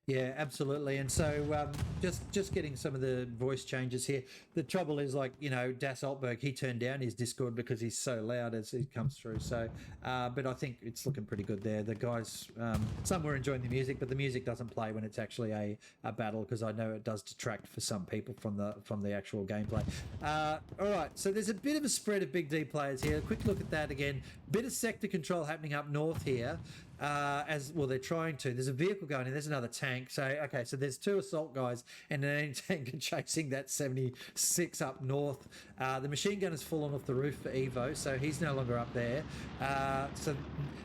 Yeah, absolutely. And so just getting some of the voice changes here. The trouble is, like, you know, Das Altberg, he turned down his Discord because he's so loud as he comes through. So, but I think it's looking pretty good there. The guys, some were enjoying the music, but the music doesn't play when it's actually a battle because I know it does detract for some people from the actual gameplay. All right, so there's a bit of a spread of Big D players here. A quick look at that again. Bit of sector control happening up north here. As well, they're trying to. There's a vehicle going in. There's another tank. So, okay, so there's 2 assault guys and an anti-tank chasing that 76 up north. The machine gun has fallen off the roof for Evo, so he's no longer up there. So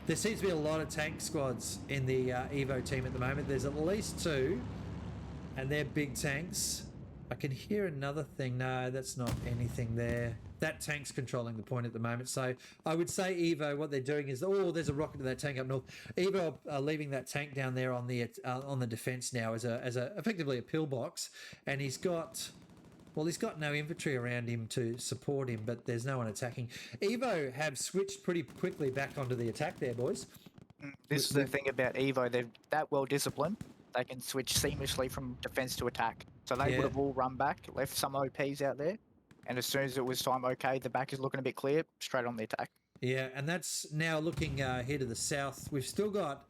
there seems to be a lot of tank squads in the Evo team at the moment. There's at least 2, and they're big tanks. I can hear another thing. No, that's not anything there. That tank's controlling the point at the moment. So I would say EVO, what they're doing is, oh, there's a rocket to that tank up north. EVO are leaving that tank down there on the defense now as a effectively a pillbox, and he's got no infantry around him to support him, but there's no one attacking. EVO have switched pretty quickly back onto the attack there, boys. This is the thing about EVO. They're that well disciplined. They can switch seamlessly from defense to attack. So they would have all run back, left some OPs out there, and as soon as it was time, okay, the back is looking a bit clear, straight on the attack. Yeah, and that's now looking here to the south. We've still got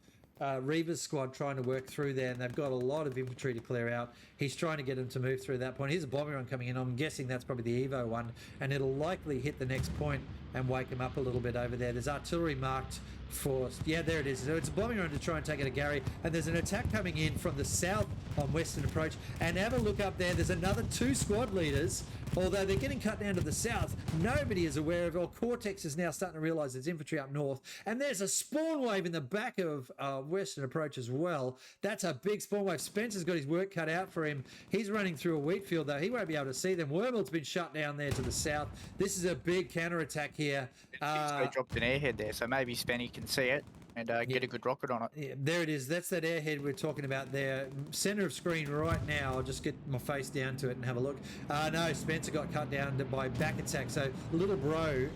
Reaver's squad trying to work through there, and they've got a lot of infantry to clear out. He's trying to get them to move through that point. Here's a bombing run coming in. I'm guessing that's probably the EVO one, and it'll likely hit the next point and wake him up a little bit over there. There's artillery marked for... Yeah, there it is. So it's a bombing run to try and take it to Gary, and there's an attack coming in from the south on western approach. And have a look up there. There's another 2 squad leaders. Although they're getting cut down to the south, nobody is aware of it. Or Cortex is now starting to realise there's infantry up north. And there's a spawn wave in the back of western approach as well. That's a big spawn wave. Spencer's got his work cut out for him. He's running through a wheat field, though. He won't be able to see them. Wormhold's been shut down there to the south. This is a big counterattack here. They dropped an airhead there, so maybe Spenny can see it and get a good rocket on it. Yeah, there it is. That's that airhead we're talking about there. Center of screen right now. I'll just get my face down to it and have a look. No, Spencer got cut down by back attack. So little bro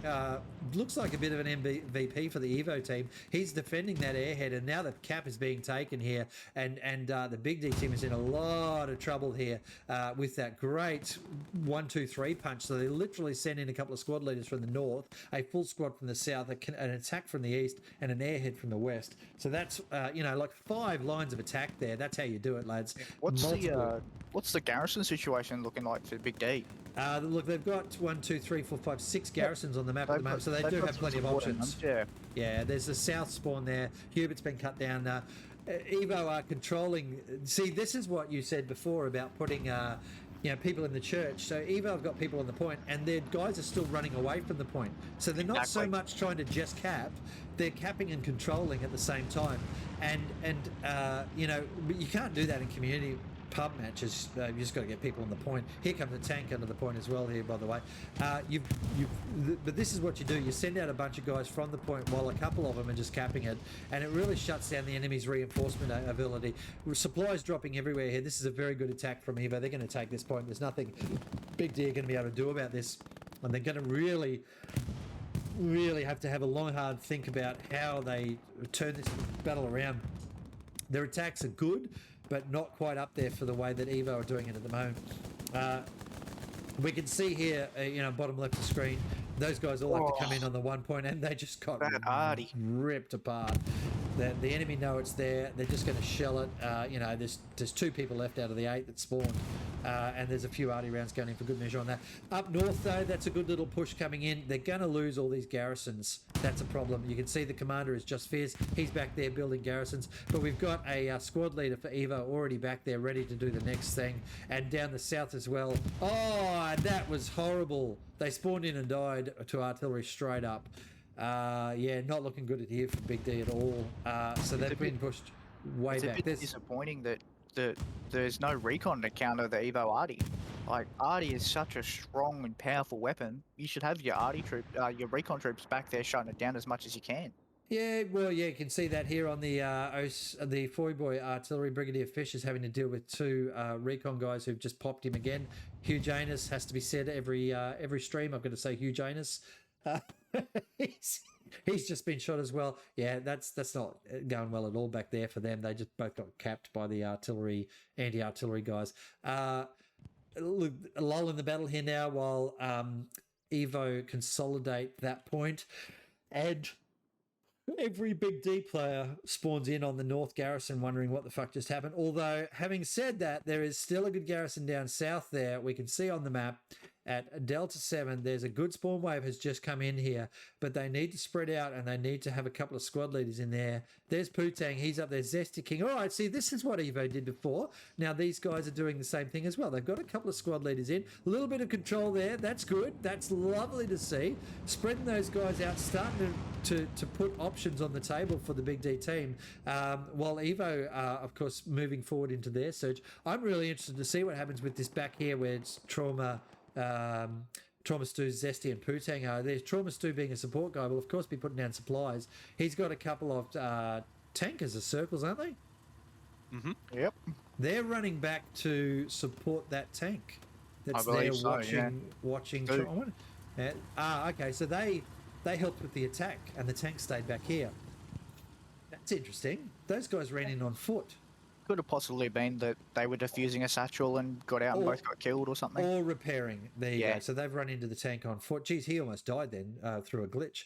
looks like a bit of an MVP for the EVO team. He's defending that airhead, and now the cap is being taken here, and the BiGD team is in a lot of trouble here with that great 1-2-3 punch. So they literally send in a couple of squad leaders from the north, a full squad from the south, an attack from the east, and an airhead from the west. So that's like 5 lines of attack there. That's how you do it, lads. What's the garrison situation looking like for Big D? Look, they've got 1, 2, 3, 4, 5, 6 garrisons on the map at the moment, so they do have plenty of options. Yeah, there's a south spawn there. Hubert's been cut down. EVO are controlling. See, this is what you said before about putting people in the church. So EVO have got people on the point, and their guys are still running away from the point. So they're not so much trying to just cap; they're capping and controlling at the same time. And you can't do that in community pub matches. You've just got to get people on the point. Here comes the tank under the point as well here, by the way. But this is what you do. You send out a bunch of guys from the point while a couple of them are just capping it, and it really shuts down the enemy's reinforcement ability. Supplies dropping everywhere here. This is a very good attack from EVO. They're going to take this point. There's nothing Big D are going to be able to do about this, and they're going to really have to have a long, hard think about how they turn this battle around. Their attacks are good, but not quite up there for the way that EVO are doing it at the moment. We can see here, bottom left of the screen, those guys all have to come in on the 1 point, and they just got ripped apart. The enemy know it's there. They're just going to shell it. There's 2 people left out of the 8 that spawned, and there's a few arty rounds going in for good measure on that. Up north, though, that's a good little push coming in. They're going to lose all these garrisons. That's a problem. You can see the commander is Just Fierce. He's back there building garrisons, but we've got a squad leader for EVO already back there ready to do the next thing, and down the south as well. Oh, that was horrible. They spawned in and died to artillery straight up. Not looking good at here for Big D at all. So they've been pushed way back. It's a bit disappointing that there's no recon to counter the EVO Arty. Like, Arty is such a strong and powerful weapon. You should have your your recon troops back there shutting it down as much as you can. Yeah, well, you can see that here on the Foy Boy Artillery. Brigadier Fish is having to deal with 2 recon guys who've just popped him again. Huge Anus has to be said every stream. I've got to say Huge Anus. He's just been shot as well. Yeah, that's not going well at all back there for them. They just both got capped by the anti-artillery guys. Look, a lull in the battle here now while EVO consolidate that point, and every Big D player spawns in on the North Garrison wondering what the fuck just happened. Although, having said that, there is still a good garrison down south there we can see on the map, at Delta 7. There's a good spawn wave has just come in here, but they need to spread out and they need to have a couple of squad leaders in there. There's Putang. He's up there. Zesty King. All right, see, this is what EVO did before. Now these guys are doing the same thing as well. They've got a couple of squad leaders in. A little bit of control there. That's good. That's lovely to see. Spreading those guys out, starting to put options on the table for the Big D team, while EVO are, of course, moving forward into their surge. I'm really interested to see what happens with this back here where it's Trauma Stu, Zesty and Putang are. There's Trauma Stu being a support guy will of course be putting down supplies. He's got a couple of tankers as circles, aren't they? Mm-hmm. Yep. They're running back to support that tank that's there believe so, watching Two. Trauma. Okay, so they helped with the attack and the tank stayed back here. That's interesting. Those guys ran in on foot. Could have possibly been that they were defusing a satchel and got out and both got killed or something. Or repairing. There you go. So they've run into the tank on foot. Geez, he almost died then through a glitch.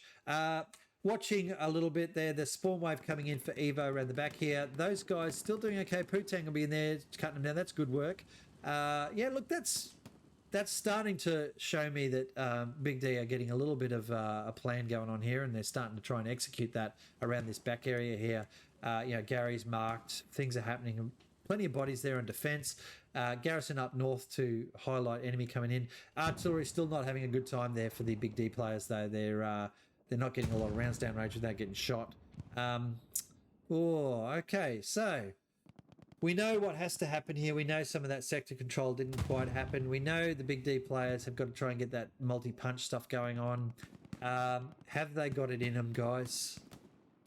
Watching a little bit there, the spawn wave coming in for EVO around the back here. Those guys still doing okay. Putang will be in there, cutting them down. That's good work. Yeah, look, that's starting to show me that Big D are getting a little bit of a plan going on here, and they're starting to try and execute that around this back area here. Gary's marked. Things are happening. Plenty of bodies there on defence. Garrison up north to highlight enemy coming in. Artillery still not having a good time there for the Big D players, though. They're not getting a lot of rounds down range without getting shot. Okay. So we know what has to happen here. We know some of that sector control didn't quite happen. We know the Big D players have got to try and get that multi-punch stuff going on. Have they got it in them, guys?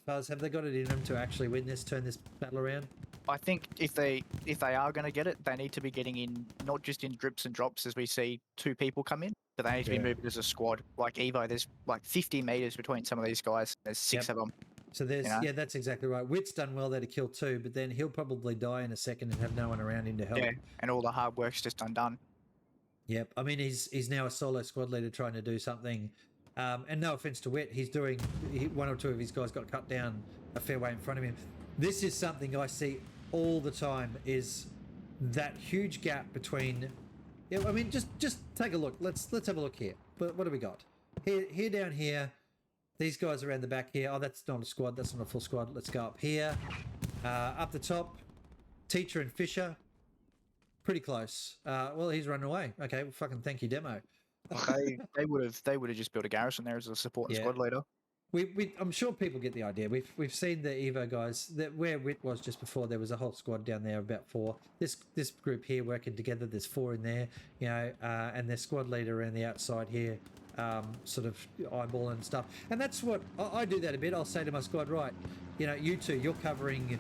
Fuzz, have they got it in them to actually win this, turn this battle around? I think if they are going to get it, they need to be getting in, not just in drips and drops as we see two people come in, but they need to be moving as a squad. Like EVO, there's like 50 meters between some of these guys. There's six of them. So there's, that's exactly right. Witt's done well there to kill two, but then he'll probably die in a second and have no one around him to help. Yeah, and all the hard work's just undone. Yep. I mean, he's now a solo squad leader trying to do something. And no offense to Witt, one or two of his guys got cut down a fair way in front of him. This is something I see all the time, is that huge gap between. Yeah, I mean, just take a look. Let's have a look here. But what do we got here down here? These guys around the back here. Oh, that's not a squad. That's not a full squad. Let's go up here. Up the top, Teacher and Fisher. Pretty close. Well, he's running away. Okay, well, fucking thank you, demo. They would have just built a garrison there as a support and squad leader. I'm sure people get the idea. We've seen the EVO guys that where Witt was just before. There was a whole squad down there, about 4. This group here working together. There's 4 in there, and their squad leader around the outside here, sort of eyeball and stuff. And that's what I do that a bit. I'll say to my squad, right, you two, you're covering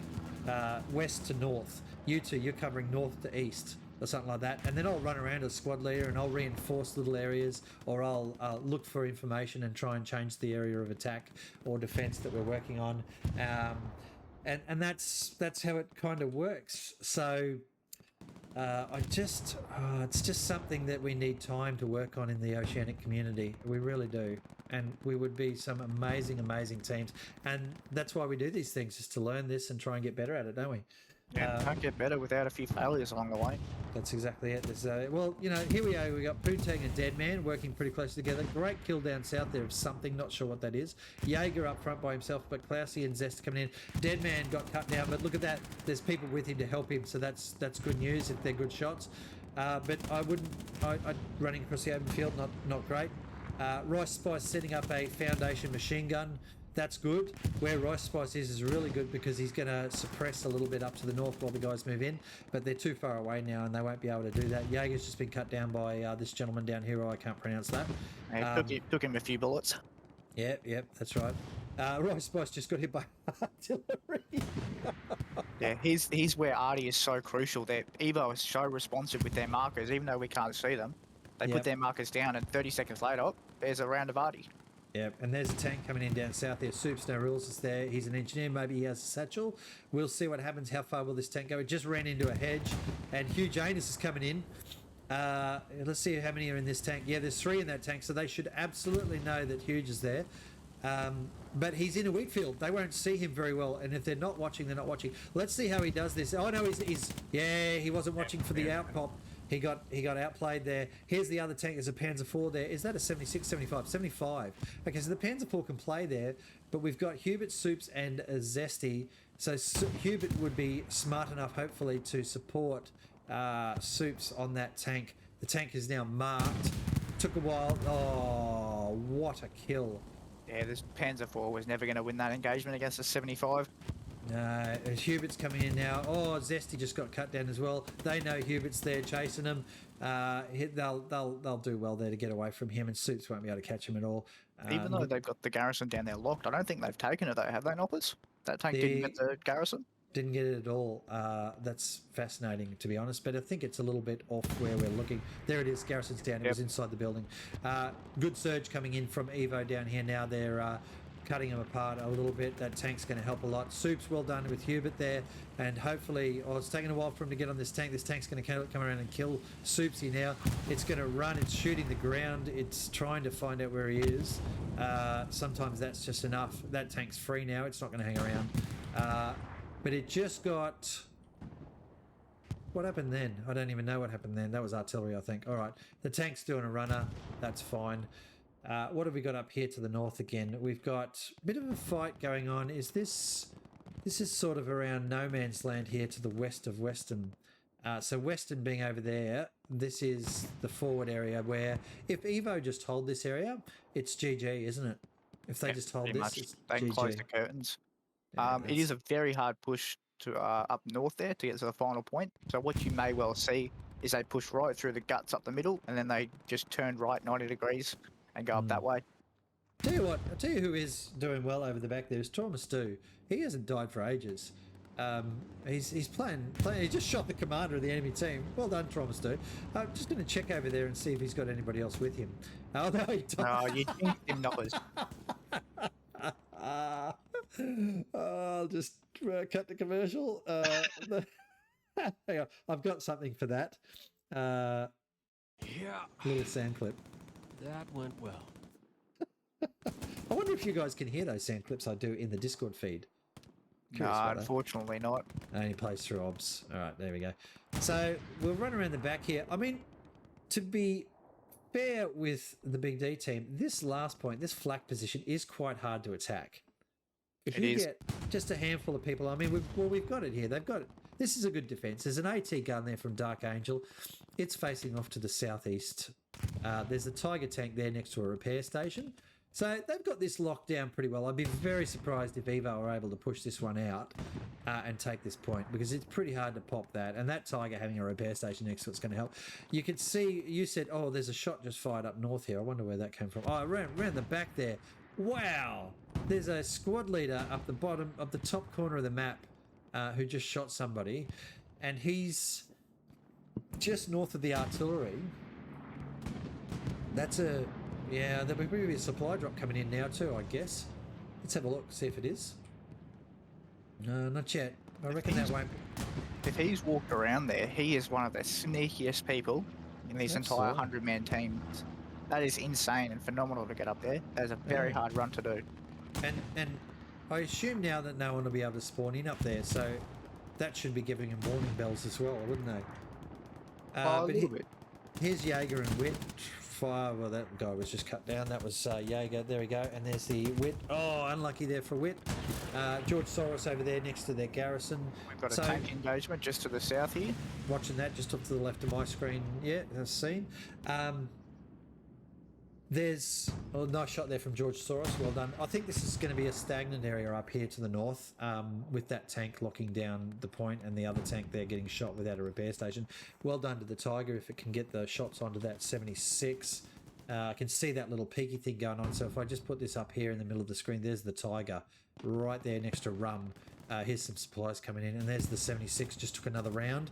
west to north. You two, you're covering north to east, or something like that, and then I'll run around as squad leader and I'll reinforce little areas, or I'll look for information and try and change the area of attack or defense that we're working on, and that's how it kind of works. So it's just something that we need time to work on in the Oceanic community. We really do, and we would be some amazing teams, and that's why we do these things, just to learn this and try and get better at it, don't we? Yeah, can't get better without a few failures along the way. That's exactly it. Well, here we are. We got Putang and Deadman working pretty close together. Great kill down south there of something. Not sure what that is. Jaeger up front by himself, but Klausy and Zest coming in. Deadman got cut down, but look at that. There's people with him to help him, so that's good news if they're good shots. But I wouldn't. Running across the open field, not great. Rice Spice setting up a foundation machine gun. That's good. Where Rice Spice is really good, because he's going to suppress a little bit up to the north while the guys move in, but they're too far away now and they won't be able to do that. Jaeger's just been cut down by this gentleman down here. I can't pronounce that. Took him a few bullets. Yep, that's right. Rice Spice just got hit by artillery. Yeah, he's where Artie is so crucial. That EVO is so responsive with their markers, even though we can't see them. They put their markers down, and 30 seconds later, there's a round of Artie. Yep, and there's a tank coming in down south there. Soups No Rules is there. He's an engineer. Maybe he has a satchel. We'll see what happens. How far will this tank go? It just ran into a hedge, and Hugh Janus is coming in. Let's see how many are in this tank. Yeah, there's 3 in that tank, so they should absolutely know that Hugh is there. But he's in a wheat field. They won't see him very well, and if they're not watching, they're not watching. Let's see how he does this. Oh no, he wasn't watching for the outpop. He got outplayed there. Here's the other tank. There's a Panzer IV there. Is that a 76, 75? 75. Okay, so the Panzer IV can play there, but we've got Hubert, Soups, and Zesty. So Hubert would be smart enough, hopefully, to support Soups on that tank. The tank is now marked. Took a while. Oh, what a kill. Yeah, this Panzer IV was never going to win that engagement against a 75. No, Hubert's coming in now. Oh, Zesty just got cut down as well. They know Hubert's there chasing him. They'll do well there to get away from him, and Soups won't be able to catch him at all. Even though they've got the garrison down there locked, I don't think they've taken it though, have they, Noppers? That tank didn't get the garrison? Didn't get it at all. That's fascinating, to be honest, but I think it's a little bit off where we're looking. There it is, garrison's down. It was inside the building. Good surge coming in from EVO down here now. They're cutting him apart a little bit. That tank's going to help a lot. Soups, well done with Hubert there, and hopefully, it's taken a while for him to get on this tank. This tank's going to come around and kill Soupsy now. It's going to run. It's shooting the ground. It's trying to find out where he is. Sometimes that's just enough. That tank's free now. It's not going to hang around. But it just got... What happened then? I don't even know what happened then. That was artillery, I think. All right. The tank's doing a runner. That's fine. What have we got up here to the north again? We've got a bit of a fight going on. Is this... This is sort of around no man's land here to the west of Western. So Western being over there, this is the forward area where if EVO just hold this area, it's GG, isn't it? If they just hold this, it's they can GG. close the curtains. Yeah, it is a very hard push to up north there to get to the final point. So what you may well see is they push right through the guts up the middle, and then they just turn right 90 degrees and go up that way. Tell you what, I'll tell you who is doing well over the back there is Trauma Stu. He hasn't died for ages. He's playing. He just shot the commander of the enemy team. Well done, Trauma Stu. I'm just going to check over there and see if he's got anybody else with him. Oh no, he doesn't. No, you think him Noppers. I'll just cut the commercial. Hang on, I've got something for that. Yeah, Little sound clip. that went well. I wonder if you guys can hear those sound clips I do in the Discord feed. No, Curious about that. unfortunately not. Only plays through obs. All right, there we go. So we'll run around the back here. I mean, to be fair with the BiGD team, this last point, this flak position is quite hard to attack. If It you is. get just a handful of people, I mean, we've got it here. They've got it. This is a good defense. There's an AT gun there from Dark Angel. It's facing off to the southeast. There's a Tiger tank there next to a repair station. So they've got this locked down pretty well. I'd be very surprised if EVO are able to push this one out and take this point, because it's pretty hard to pop that. And that Tiger having a repair station next to it's going to help. You could see, you said, oh, there's a shot just fired up north here. I wonder where that came from. Oh, around the back there. Wow. There's a squad leader up the bottom, up the top corner of the map who just shot somebody. And he's just north of the artillery. That's a... Yeah, there'll be a supply drop coming in now too, I guess. Let's have a look, see if it is. No, not yet. I reckon that won't... If he's walked around there, he is one of the sneakiest people in this entire Absolutely. 100-man team. That is insane and phenomenal to get up there. That is a very hard run to do. And I assume now that no one will be able to spawn in up there, so that should be giving him warning bells as well, wouldn't they? A little bit. Here's Jaeger and Wit. Fire. Well, that guy was just cut down. That was Jaeger. There we go. And there's the Wit. Oh, unlucky there for Wit. George Soros over there next to their garrison. We've got a tank engagement just to the south here. Watching that just off to the left of my screen. Yeah, that's seen. There's a nice shot there from George Soros. Well done. I think this is going to be a stagnant area up here to the north, with that tank locking down the point and the other tank there getting shot without a repair station. Well done to the Tiger if it can get the shots onto that 76. I can see that little peaky thing going on. So if I just put this up here in the middle of the screen, there's the Tiger right there next to Rum. Here's some supplies coming in, and there's the 76 just took another round.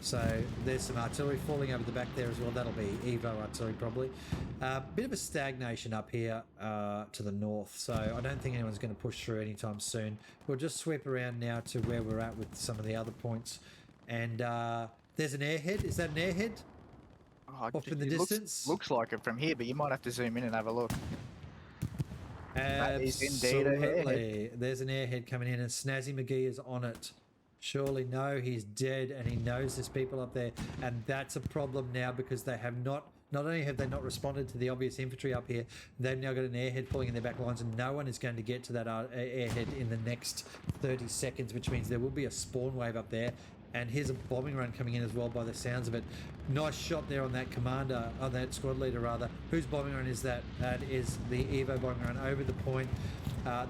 So there's some artillery falling over the back there as well. That'll be EVO artillery probably. Bit of a stagnation up here to the north, so I don't think anyone's going to push through anytime soon. We'll just sweep around now to where we're at with some of the other points. And there's an airhead. Is that an airhead? Off in the distance? Looks like it from here, but you might have to zoom in and have a look. That is indeed a airhead. There's an airhead coming in, and Snazzy McGee is on it, Surely no, he's dead, and he knows there's people up there, and that's a problem now because they have not only have they not responded to the obvious infantry up here, they've now got an airhead pulling in their back lines, and no one is going to get to that airhead in the next 30 seconds, which means there will be a spawn wave up there. And here's a bombing run coming in as well by the sounds of it. Nice shot there on that commander, on that squad leader rather. Whose bombing run is that? That is the EVO bombing run over the point.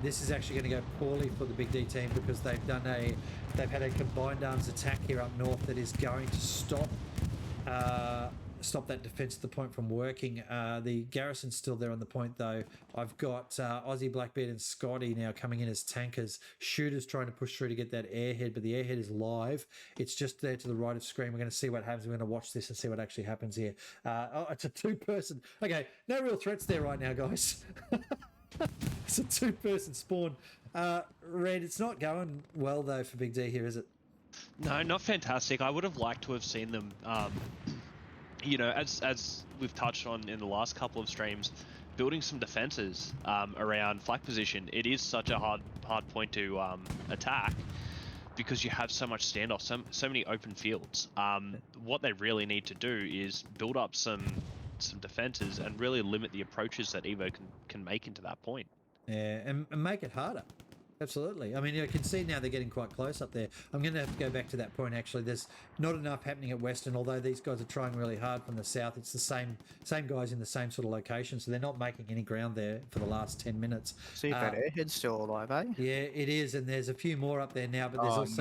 This is actually going to go poorly for the Big D team because they've had a combined arms attack here up north that is going to stop that defense at the point from working. The garrison's still there on the point though. I've got Aussie Blackbeard and Scotty now coming in as tankers. Shooters trying to push through to get that airhead, but the airhead is live. It's just there to the right of screen. We're going to see what happens. We're going to watch this and see what actually happens here. It's a two-person. Okay, no real threats there right now, guys. It's a two-person spawn. Red, it's not going well though for Big D here, is it? No, not fantastic. I would have liked to have seen them, you know, as we've touched on in the last couple of streams, building some defenses around flag position. It is such a hard point to attack because you have so much standoff, so many open fields. What they really need to do is build up some defenses and really limit the approaches that EVO can make into that point. Yeah, and make it harder. Absolutely. I mean, you can see now they're getting quite close up there. I'm going to have to go back to that point, actually. There's not enough happening at Western, although these guys are trying really hard from the south. It's the same guys in the same sort of location, so they're not making any ground there for the last 10 minutes. See if that airhead's still alive, eh? Yeah, it is, and there's a few more up there now, but there's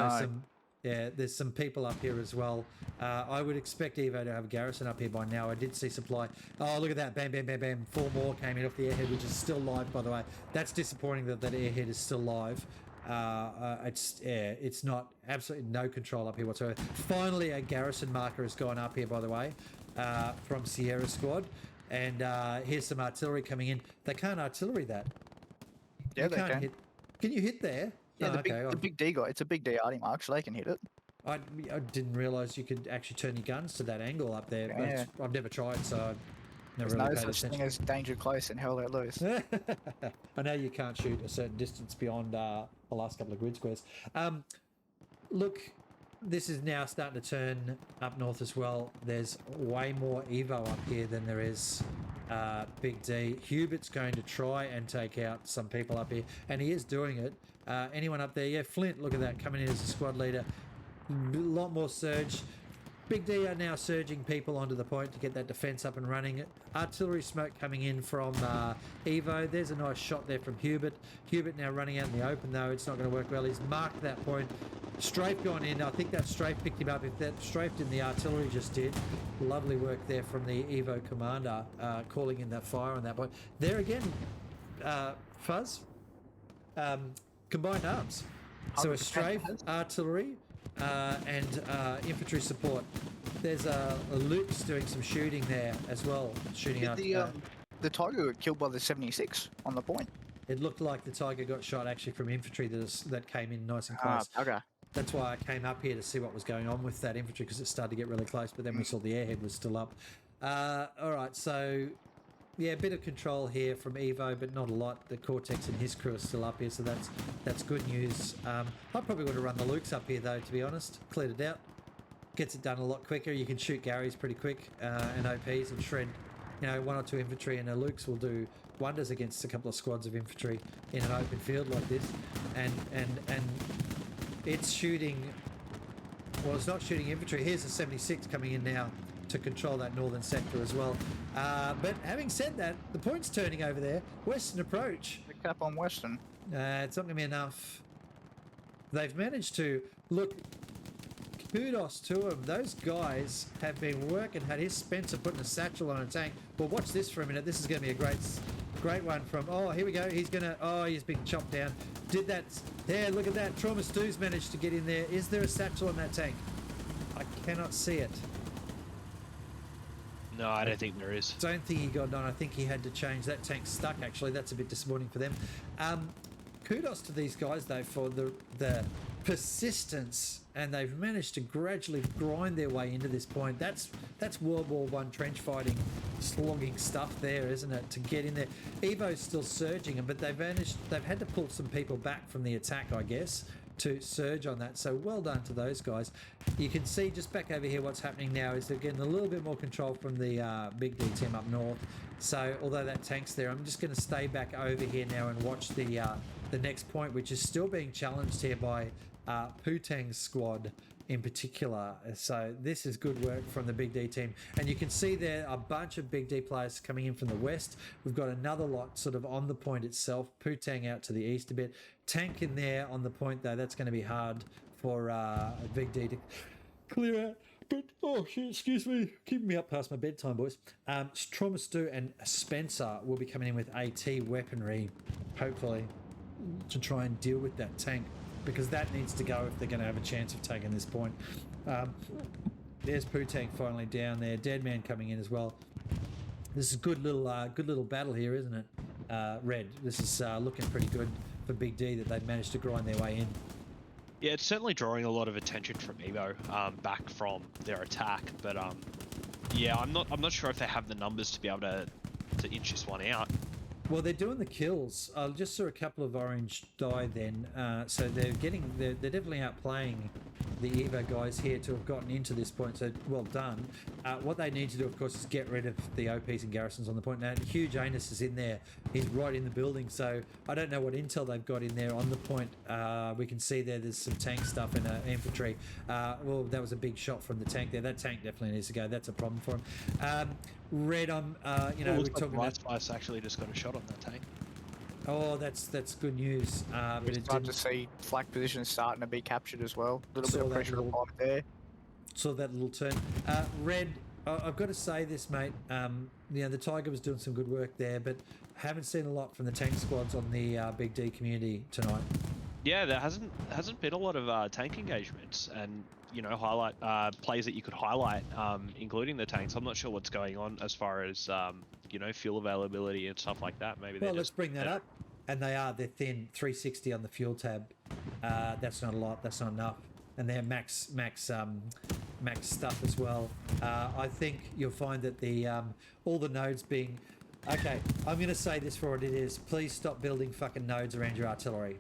there's some people up here as well. I would expect EVO to have a garrison up here by now. I did see supply. Oh, look at that. Bam, bam, bam, bam. 4 more came in off the airhead, which is still live, by the way. That's disappointing that airhead is still live. It's not absolutely no control up here whatsoever. Finally, a garrison marker has gone up here, by the way, from Sierra Squad. And here's some artillery coming in. They can't artillery that. Yeah, they can. Can you hit there? Yeah, the big D guy. It's a big D arty mark, so they can hit it. I didn't realise you could actually turn your guns to that angle up there. Yeah. I've never tried, so I've never There's really no paid such attention. thing as danger close and hell let loose. I know you can't shoot a certain distance beyond the last couple of grid squares. Look, this is now starting to turn up north as well. There's way more EVO up here than there is Big D. Hubert's going to try and take out some people up here, and he is doing it. Anyone up there? Yeah, Flint, look at that, coming in as a squad leader. A lot more surge. Big D are now surging people onto the point to get that defense up and running. Artillery smoke coming in from EVO. There's a nice shot there from Hubert. Hubert now running out in the open though. It's not going to work well. He's marked that point. Strafe gone in. I think that strafe picked him up. If that strafe didn't, the artillery just did. Lovely work there from the EVO commander, calling in that fire on that point. There again, Fuzz, combined arms. So a strafe, artillery, and infantry support. There's Luke's doing some shooting there as well, shooting out. The Tiger got killed by the 76 on the point. It looked like the Tiger got shot actually from infantry that came in nice and close. Okay. That's why I came up here to see what was going on with that infantry, because it started to get really close, but then we saw the airhead was still up. All right, so yeah, a bit of control here from EVO, but not a lot. The Cortex and his crew are still up here, so that's good news. I probably would have run the Lukes up here though, to be honest. Cleared it out. Gets it done a lot quicker. You can shoot Garys pretty quick and OPs and shred, 1 or 2 infantry, and the Lukes will do wonders against a couple of squads of infantry in an open field like this. And it's shooting. Well, it's not shooting infantry. Here's the 76 coming in now to control that northern sector as well. But having said that, the point's turning over there. Western approach. Pick up on Western. It's not going to be enough. They've managed to look. Kudos to them. Those guys have been working. Had his Spencer putting a satchel on a tank. Well, watch this for a minute. This is going to be a great one from. Oh, here we go. He's gonna. Oh, he's been chopped down. Did that? There. Look at that. Trauma Stu's managed to get in there. Is there a satchel on that tank? I cannot see it. No, I don't think there is. Don't think he got on. I think he had to change. That tank's stuck, actually. That's a bit disappointing for them. Kudos to these guys, though, for the persistence, and they've managed to gradually grind their way into this point. That's World War I trench fighting, slogging stuff there, isn't it, to get in there. EVO's still surging, but they've had to pull some people back from the attack, I guess, to surge on that. So well done to those guys. You can see just back over here what's happening now is they're getting a little bit more control from the BiGD team up north. So although that tank's there, I'm just going to stay back over here now and watch the next point, which is still being challenged here by Putang's squad in particular. So this is good work from the BiGD team, and you can see there a bunch of BiGD players coming in from the west. We've got another lot sort of on the point itself, Putang out to the east a bit, tank in there on the point though. That's going to be hard for BiGD to clear out. But oh shit, excuse me, keeping me up past my bedtime, boys. Trauma Stu and Spencer will be coming in with AT weaponry, hopefully, to try and deal with that tank, because that needs to go if they're going to have a chance of taking this point. There's Putang finally down there. Deadman coming in as well. This is good little battle here, isn't it? Red. This is looking pretty good for BiGD that they've managed to grind their way in. Yeah, it's certainly drawing a lot of attention from EVO back from their attack, but yeah, I'm not sure if they have the numbers to be able to inch this one out. Well, they're doing the kills. I just saw a couple of orange die then, so they're definitely outplaying the EVO guys here to have gotten into this point, so well done. What they need to do, of course, is get rid of the OPs and garrisons on the point. Now, huge Anus is in there. He's right in the building, so I don't know what intel they've got in there on the point. We can see there's some tank stuff and infantry. Well, that was a big shot from the tank there. That tank definitely needs to go. That's a problem for him. Red, we're talking about... Spice actually just got a shot on that tank. Oh, that's good news. But It's time to see flak positions starting to be captured as well. A little bit of pressure applied there. Saw that little turn. Red, I've got to say this, mate. The Tiger was doing some good work there, but haven't seen a lot from the tank squads on the BiGD community tonight. Yeah, there hasn't been a lot of tank engagements, and highlight plays that you could highlight, including the tanks. I'm not sure what's going on as far as fuel availability and stuff like that. Maybe let's bring that up. And they're thin, 360 on the fuel tab. That's not a lot. That's not enough. And they're max stuff as well. I think you'll find that the all the nodes being okay. I'm going to say this for what it is. Please stop building fucking nodes around your artillery.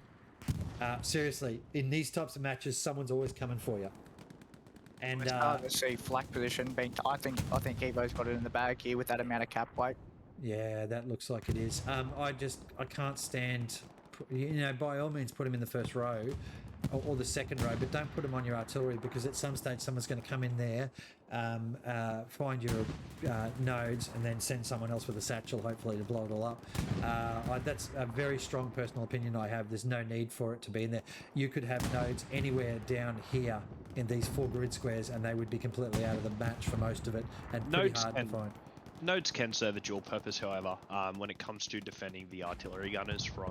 Seriously, in these types of matches, someone's always coming for you. And it's hard to see flak position being. I think Evo's got it in the bag here with that amount of cap weight. Yeah, that looks like it is. I can't stand. By all means, put him in the first row or the second row, but don't put him on your artillery, because at some stage someone's going to come in there, find your nodes, and then send someone else with a satchel, hopefully, to blow it all up. That's a very strong personal opinion I have. There's no need for it to be in there. You could have nodes anywhere down here in these 4 grid squares, and they would be completely out of the match for most of it, and pretty hard to find. Nodes can serve a dual purpose, however, when it comes to defending the artillery gunners from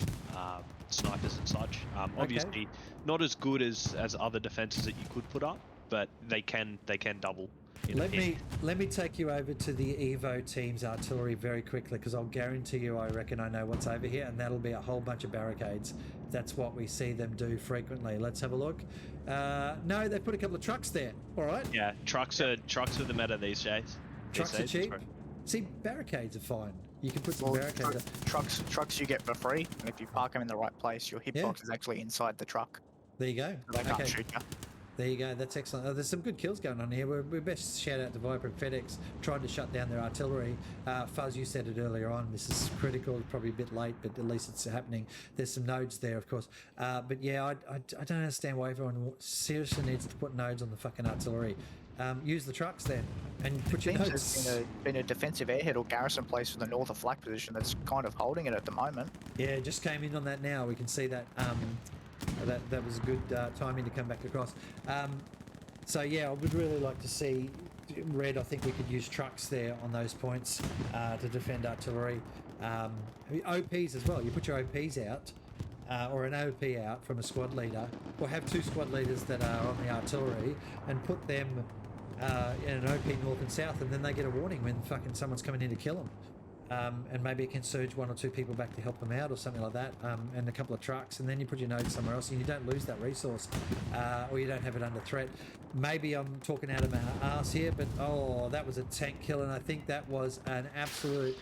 snipers and such. Obviously, not as good as other defenses that you could put up, but they can double. Let me take you over to the EVO team's artillery very quickly, because I'll guarantee you I reckon I know what's over here, and that'll be a whole bunch of barricades. That's what we see them do frequently. Let's have a look. No, they put a couple of trucks there. All right. Yeah, trucks are the meta these days. Trucks are cheap. See, barricades are fine. You can put some barricades up. Trucks you get for free, and if you park them in the right place, your hitbox is actually inside the truck. There you go. So they can't shoot you. There you go. That's excellent. There's some good kills going on here. We best shout out to Viper and FedEx trying to shut down their artillery. Fuzz, you said it earlier on. This is critical. Probably a bit late, but at least it's happening. There's some nodes there, of course. But yeah, I don't understand why everyone seriously needs to put nodes on the fucking artillery. Use the trucks then and put your nodes. There's been a defensive airhead or garrison place for the north of flak position that's kind of holding it at the moment. Yeah, just came in on that now. We can see that. That was a good timing to come back across. So yeah, I would really like to see Red. I think we could use trucks there on those points to defend artillery. OPs as well. You put your OPs out, or an OP out from a squad leader, or have 2 squad leaders that are on the artillery, and put them in an OP north and south, and then they get a warning when fucking someone's coming in to kill them. And maybe it can surge 1 or 2 people back to help them out or something like that, and a couple of trucks, and then you put your nodes somewhere else and you don't lose that resource, or you don't have it under threat. Maybe I'm talking out of my arse here, but that was a tank kill, and I think that was an absolute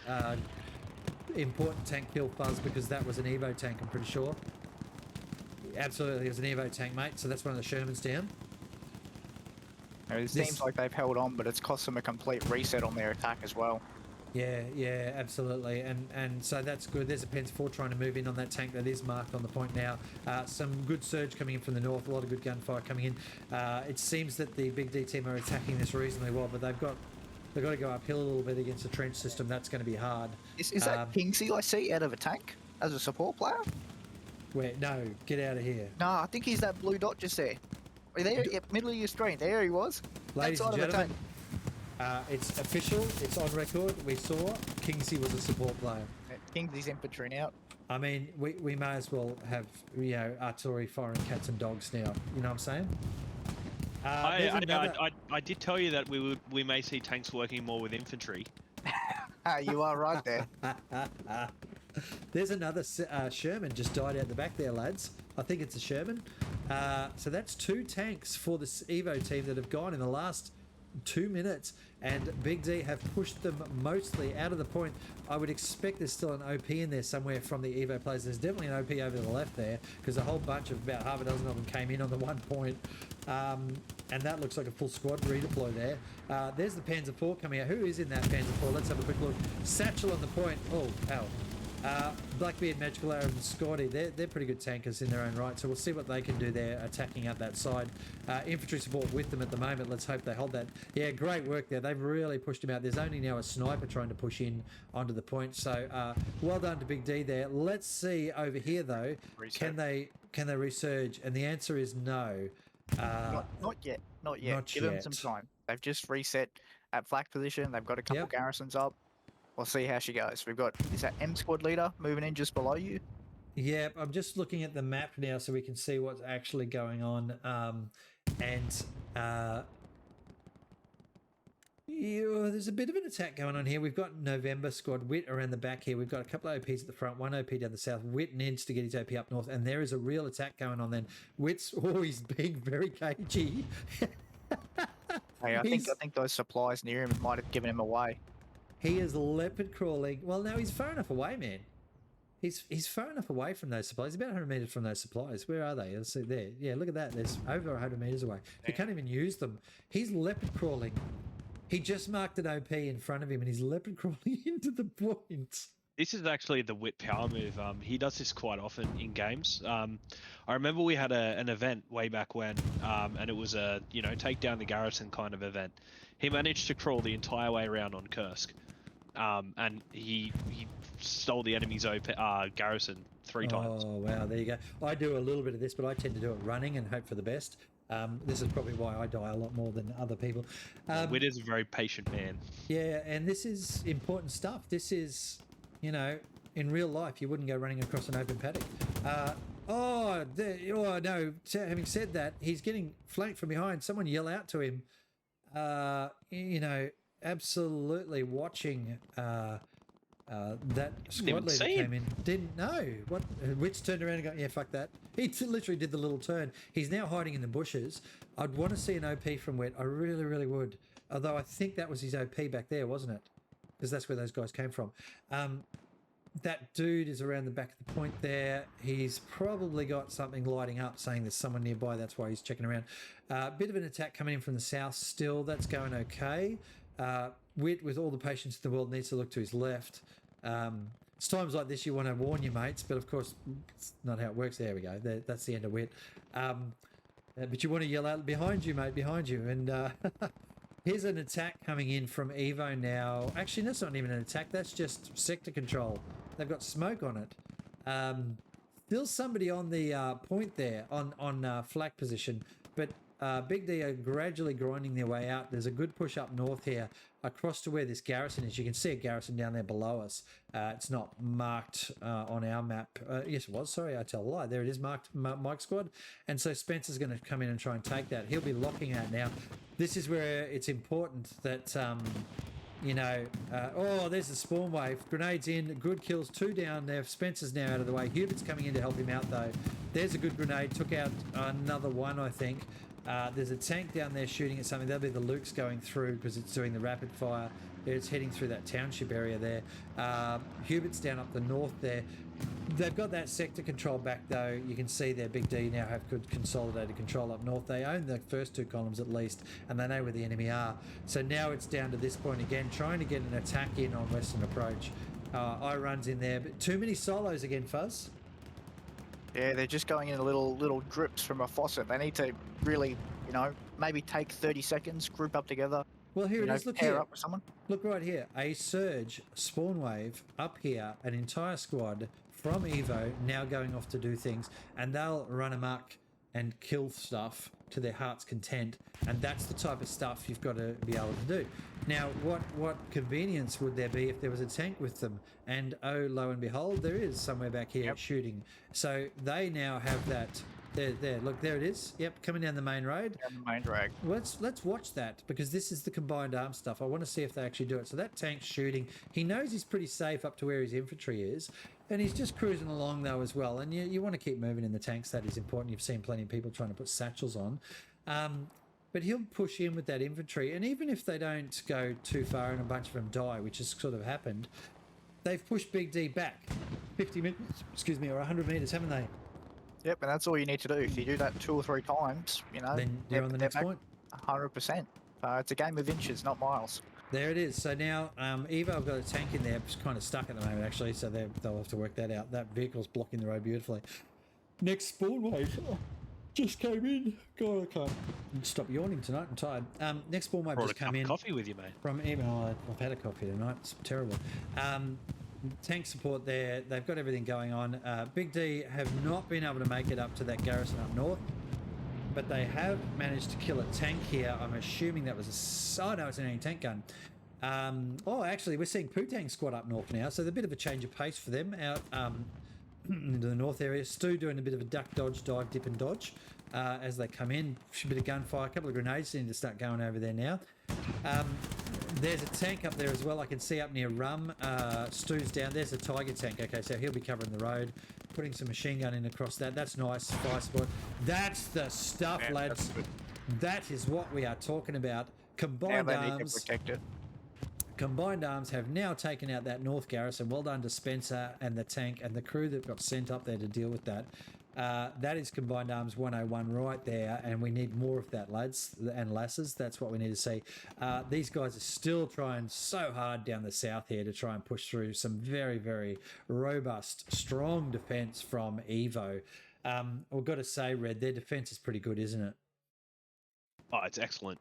important tank kill, Fuzz, because that was an EVO tank, I'm pretty sure. absolutely. There's an Evo tank, mate. So that's one of the Shermans down. It seems like they've held on, but it's cost them a complete reset on their attack as well. Yeah, absolutely, and so that's good. There's a Pens 4 trying to move in on that tank that is marked on the point now. Some good surge coming in from the north, a lot of good gunfire coming in. It seems that the BiGD team are attacking this reasonably well, but they've got to go uphill a little bit against the trench system. That's going to be hard. Is that Kingsley I see out of a tank as a support player? Where? No, get out of here. No, I think he's that blue dot just there. There, middle of your screen. There he was. Ladies That and side of the gentlemen, it's official, it's on record. We saw Kingsley was a support player. Kingsley's infantry now. I mean, we may as well have, artillery firing cats and dogs now. You know what I'm saying? I did tell you that we may see tanks working more with infantry. You are right there. There's another Sherman just died out the back there, lads. I think it's a Sherman. So that's 2 tanks for this Evo team that have gone in the last 2 minutes, and BiGD have pushed them mostly out of the point. I would expect there's still an OP in there somewhere from the Evo players. There's definitely an OP over the left there, because a whole bunch of about half a dozen of them came in on the 1 point, and that looks like a full squad redeploy there. There's the Panzer 4 coming out. Who is in that Panzer 4? Let's have a quick look. Satchel on the point. Oh, ow. Blackbeard, Magical Arrow, and Scotty, they're pretty good tankers in their own right, so we'll see what they can do there attacking up that side. Infantry support with them at the moment. Let's hope they hold that. Yeah, great work there. They've really pushed him out. There's only now a sniper trying to push in onto the point, so well done to BiGD there. Let's see over here though, can they resurge? And the answer is no. Not yet. Give them some time. They've just reset at flak position. They've got a couple garrisons up. We'll see how she goes. We've got, is that M squad leader moving in just below you? Yeah, I'm just looking at the map now so we can see what's actually going on. There's a bit of an attack going on here. We've got November squad, Wit around the back here. We've got a couple of OPs at the front, 1 OP down the south. Wit needs to get his OP up north, and there is a real attack going on then. Wit's always being very cagey. Hey, I think those supplies near him might have given him away. He is leopard crawling. Well, no, he's far enough away, man. He's far enough away from those supplies. He's about 100 meters from those supplies. Where are they? Let's see there. Yeah, look at that. There's over 100 meters away. You can't even use them. He's leopard crawling. He just marked an OP in front of him, and he's leopard crawling into the point. This is actually the Wit power move. He does this quite often in games. I remember we had an event way back when, and it was a take down the garrison kind of event. He managed to crawl the entire way around on Kursk. And he stole the enemy's garrison 3 times. Oh, wow, there you go. I do a little bit of this, but I tend to do it running and hope for the best. This is probably why I die a lot more than other people. Wit is a very patient man. Yeah, and this is important stuff. This is, in real life, you wouldn't go running across an open paddock. No, having said that, he's getting flanked from behind. Someone yell out to him, absolutely watching that squad leader came in. Didn't know what. Witch turned around and go, yeah, fuck that. He literally did the little turn. He's now hiding in the bushes. I'd want to see an OP from Wit. I really, really would. Although I think that was his OP back there, wasn't it? Because that's where those guys came from. That dude is around the back of the point there. He's probably got something lighting up saying there's someone nearby. That's why he's checking around. Bit of an attack coming in from the south still. That's going okay. Wit, with all the patience in the world, needs to look to his left. It's times like this you want to warn your mates, but of course it's not how it works. There we go. That's the end of Wit. But you want to yell out, behind you, mate, behind you. And here's an attack coming in from Evo now. Actually, that's not even an attack. That's just sector control. They've got smoke on it. Still somebody on the point there on flak position, but BiGD are gradually grinding their way out. There's a good push up north here across to where this garrison is. You can see a garrison down there below us. It's not marked on our map. Yes, it was. Sorry, I tell a lie. There it is, marked Mike Squad. And so Spencer's going to come in and try and take that. He'll be locking out now. This is where it's important that, there's the spawn wave. Grenades in. Good kills. 2 down there. Spencer's now out of the way. Hubert's coming in to help him out, though. There's a good grenade. Took out another one, I think. There's a tank down there shooting at something. That'll be the Luke's going through because it's doing the rapid fire. It's heading through that township area there. Hubert's down up the north there. They've got that sector control back though. You can see their Big D now have good consolidated control up north. They own the first 2 columns at least, and they know where the enemy are. So now it's down to this point again, trying to get an attack in on western approach. I runs in there, but too many solos again, Fuzz. Yeah, they're just going in little drips from a faucet. They need to really, maybe take 30 seconds, group up together. Well, here it is. Look pair here. up with someone. Look right here. A surge spawn wave up here. An entire squad from EVO now going off to do things, and they'll run amok and kill stuff to their heart's content, and that's the type of stuff you've got to be able to do. Now, what convenience would there be if there was a tank with them? And oh, lo and behold, there is somewhere back here shooting. So they now have that. There, look, there it is. Yep, coming down the main road. Down the main drag. Let's watch that, because this is the combined arms stuff. I want to see if they actually do it. So that tank's shooting. He knows he's pretty safe up to where his infantry is, and he's just cruising along though as well. And you want to keep moving in the tanks. That is important. You've seen plenty of people trying to put satchels on. But he'll push in with that infantry, and even if they don't go too far and a bunch of them die, which has sort of happened, they've pushed Big D back 50 meters, or 100 meters, haven't they? Yep, and that's all you need to do. If you do that 2 or 3 times, Then you're on the next point. 100%. It's a game of inches, not miles. There it is. So now EVO have got a tank in there. It's kind of stuck at the moment, actually, so they'll have to work that out. That vehicle's blocking the road beautifully. Next spawn wave just came in. God, I can't stop yawning tonight. I'm tired. Next spawn wave just come in. Coffee with you, mate. From EVO. I've had a coffee tonight. It's terrible. Tank support there. They've got everything going on. Big D have not been able to make it up to that garrison up north, but they have managed to kill a tank here. I'm assuming that was oh no, it's an anti-tank gun. Actually, we're seeing Poo-Tang squad up north now, so there's a bit of a change of pace for them out into the north area. Stu doing a bit of a duck, dodge, dive, dip and dodge as they come in. A bit of gunfire, a couple of grenades need to start going over there now. There's a tank up there as well. I can see up near Rum. Stu's down. There's a Tiger tank. Okay, so he'll be covering the road. Putting some machine gun in across that. That's nice. Fire support. That's the stuff, lads. That is what we are talking about. Combined now they arms. need to protect it. Combined arms have now taken out that north garrison. Well done to Spencer and the tank and the crew that got sent up there to deal with that. That is Combined Arms 101 right there, and we need more of that, lads and lasses. That's what we need to see. These guys are still trying so hard down the south here to try and push through some very, very robust, strong defence from EVO. I've got to say, Red, their defence is pretty good, isn't it? Oh, it's excellent.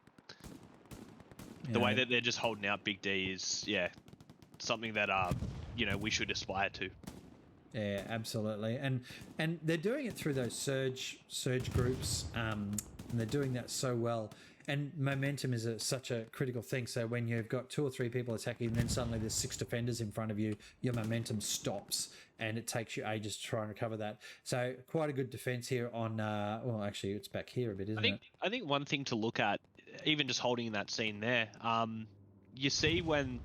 The way that they're just holding out Big D is, something that we should aspire to. Yeah, absolutely, and they're doing it through those surge groups, and they're doing that so well. And momentum is such a critical thing. So when you've got 2 or 3 people attacking, and then suddenly there's 6 defenders in front of you, your momentum stops, and it takes you ages to try and recover that. So quite a good defense here on. Well, actually, it's back here a bit, isn't it? I think one thing to look at, even just holding that scene there, you see when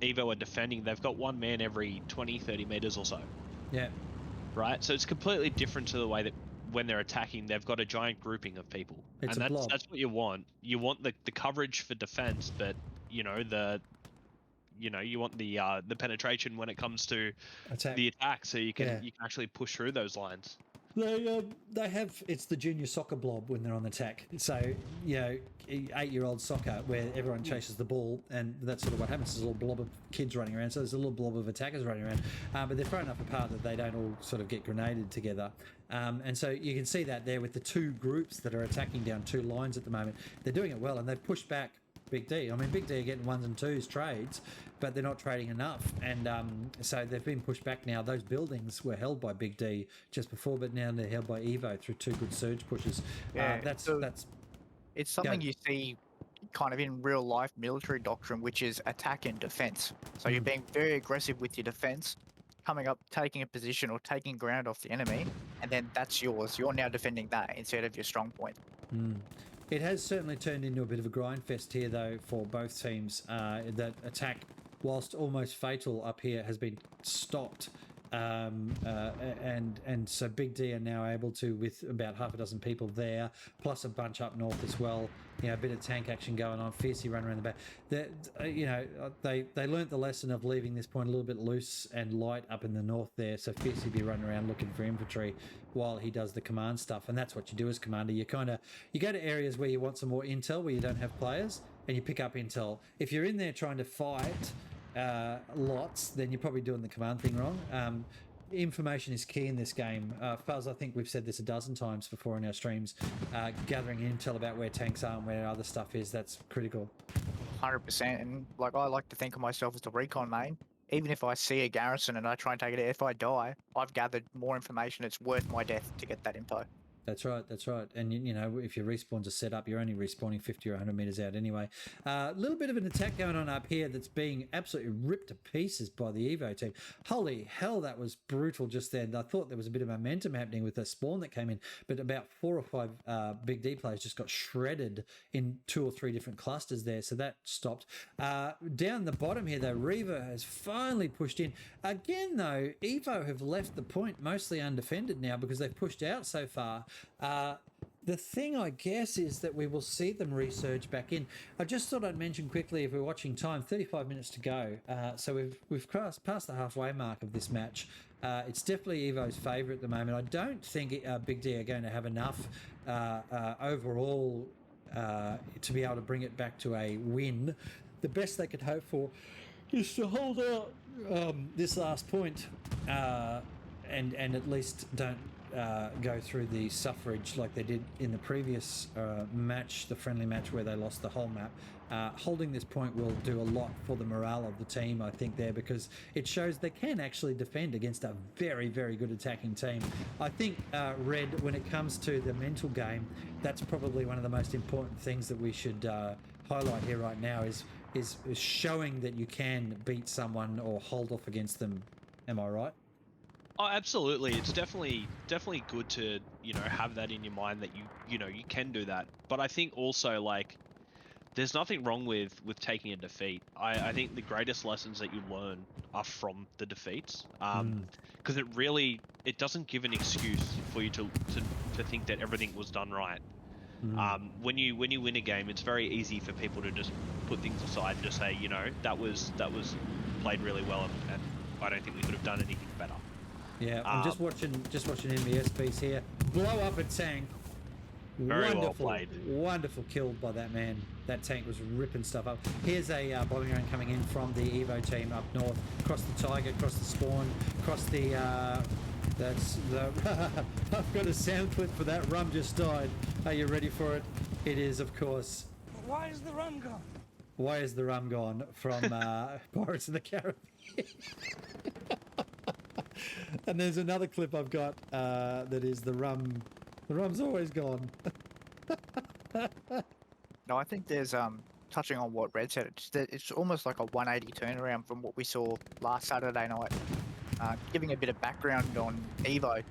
EVO are defending, they've got one man every 20, 30 meters or so. Yeah. Right? So it's completely different to the way that when they're attacking, they've got a giant grouping of people. It's and a blob. that's what you want. You want the coverage for defense, but you want the penetration when it comes to the attack, so you can actually push through those lines. They have, it's the junior soccer blob when they're on attack. So, 8-year-old soccer where everyone chases the ball, and that's sort of what happens. There's a little blob of kids running around, so there's a little blob of attackers running around, but they're far enough apart that they don't all sort of get grenaded together. And so you can see that there with the 2 groups that are attacking down 2 lines at the moment. They're doing it well, and they've pushed back Big D. I mean, Big D are getting 1s and 2s trades, but they're not trading enough, and so they've been pushed back now. Those buildings were held by Big D just before, but now they're held by EVO through 2 good surge pushes. That's it's something you see kind of in real life military doctrine, which is attack and defense. So you're being very aggressive with your defense, coming up, taking a position or taking ground off the enemy, and then that's yours. You're now defending that instead of your strong point. It has certainly turned into a bit of a grind fest here, though, for both teams. That attack, whilst almost fatal up here, has been stopped and so Big D are now able to, with about half a dozen people there, plus a bunch up north as well. You know, a bit of tank action going on. Fiercey run around the back. They learnt the lesson of leaving this point a little bit loose and light up in the north there. So Fiercey be running around looking for infantry while he does the command stuff, and that's what you do as commander. You go to areas where you want some more intel, where you don't have players, and you pick up intel. If you're in there trying to fight lots, then you're probably doing the command thing wrong. Information is key in this game. Fuzz, I think we've said this a dozen times before in our streams. Gathering intel about where tanks are and where other stuff is, that's critical. 100%. And like, I like to think of myself as the recon main. Even if I see a garrison and I try and take it out, if I die, I've gathered more information. It's worth my death to get that info. That's right. And, you know, if your respawns are set up, you're only respawning 50 or 100 meters out anyway. A little bit of an attack going on up here that's being absolutely ripped to pieces by the EVO team. Holy hell, that was brutal just then. I thought there was a bit of momentum happening with the spawn that came in, but about 4 or 5 Big D players just got shredded in 2 or 3 different clusters there, so that stopped. Down the bottom here, though, Reaver has finally pushed in. Again, though, EVO have left the point mostly undefended now because they've pushed out so far. The thing, I guess, is that we will see them resurge back in. I just thought I'd mention quickly, if we're watching time, 35 minutes to go. So we've past the halfway mark of this match. It's definitely Evo's favourite at the moment. I don't think Big D are going to have enough overall to be able to bring it back to a win. The best they could hope for is to hold out this last point and at least don't go through the suffrage like they did in the previous match, the friendly match where they lost the whole map. Holding this point will do a lot for the morale of the team, I think, there, because it shows they can actually defend against a very, very good attacking team. I think, Red, when it comes to the mental game, that's probably one of the most important things that we should highlight here right now is showing that you can beat someone or hold off against them. Am I right? Oh, absolutely. It's definitely good to, you know, have that in your mind that you can do that. But I think also, like, there's nothing wrong with taking a defeat. I think the greatest lessons that you learn are from the defeats, because it doesn't give an excuse for you to think that everything was done right. When you win a game, it's very easy for people to just put things aside and just say, you know, that was played really well, and I don't think we could have done anything better. Yeah, I'm just watching MBS piece here. Blow up a tank. Very well played. Wonderful kill by that man. That tank was ripping stuff up. Here's a bombing run coming in from the Evo team up north, across the Tiger, across the spawn, across the. That's the. I've got a sound clip for that. Rum just died. Are you ready for it? It is, of course. Why is the rum gone? Why is the rum gone from Pirates of the Caribbean? And there's another clip I've got that is the rum. The rum's always gone. No, I think there's touching on what Red said. It's almost like a 180 turnaround from what we saw last Saturday night. Giving a bit of background on Evo,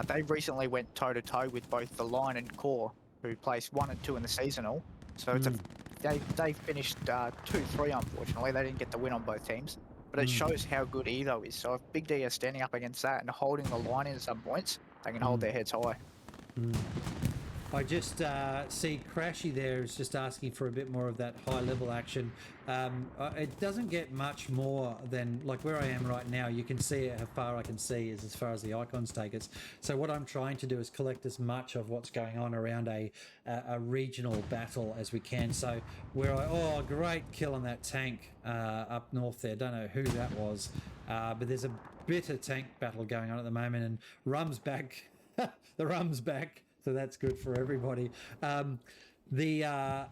they recently went toe to toe with both the Line and Core, who placed 1 and 2 in the seasonal. So it's they finished 2-3. Unfortunately, they didn't get the win on both teams. But it shows how good Evo is. So if Big D are standing up against that and holding the line in some points, they can hold their heads high. I just see Crashy there is just asking for a bit more of that high level action. It doesn't get much more than, like where I am right now, you can see how far I can see is as far as the icons take us. So what I'm trying to do is collect as much of what's going on around a regional battle as we can. So where great kill on that tank up north there. Don't know who that was, but there's a bit of tank battle going on at the moment, and Rum's back. The Rum's back. So that's good for everybody. The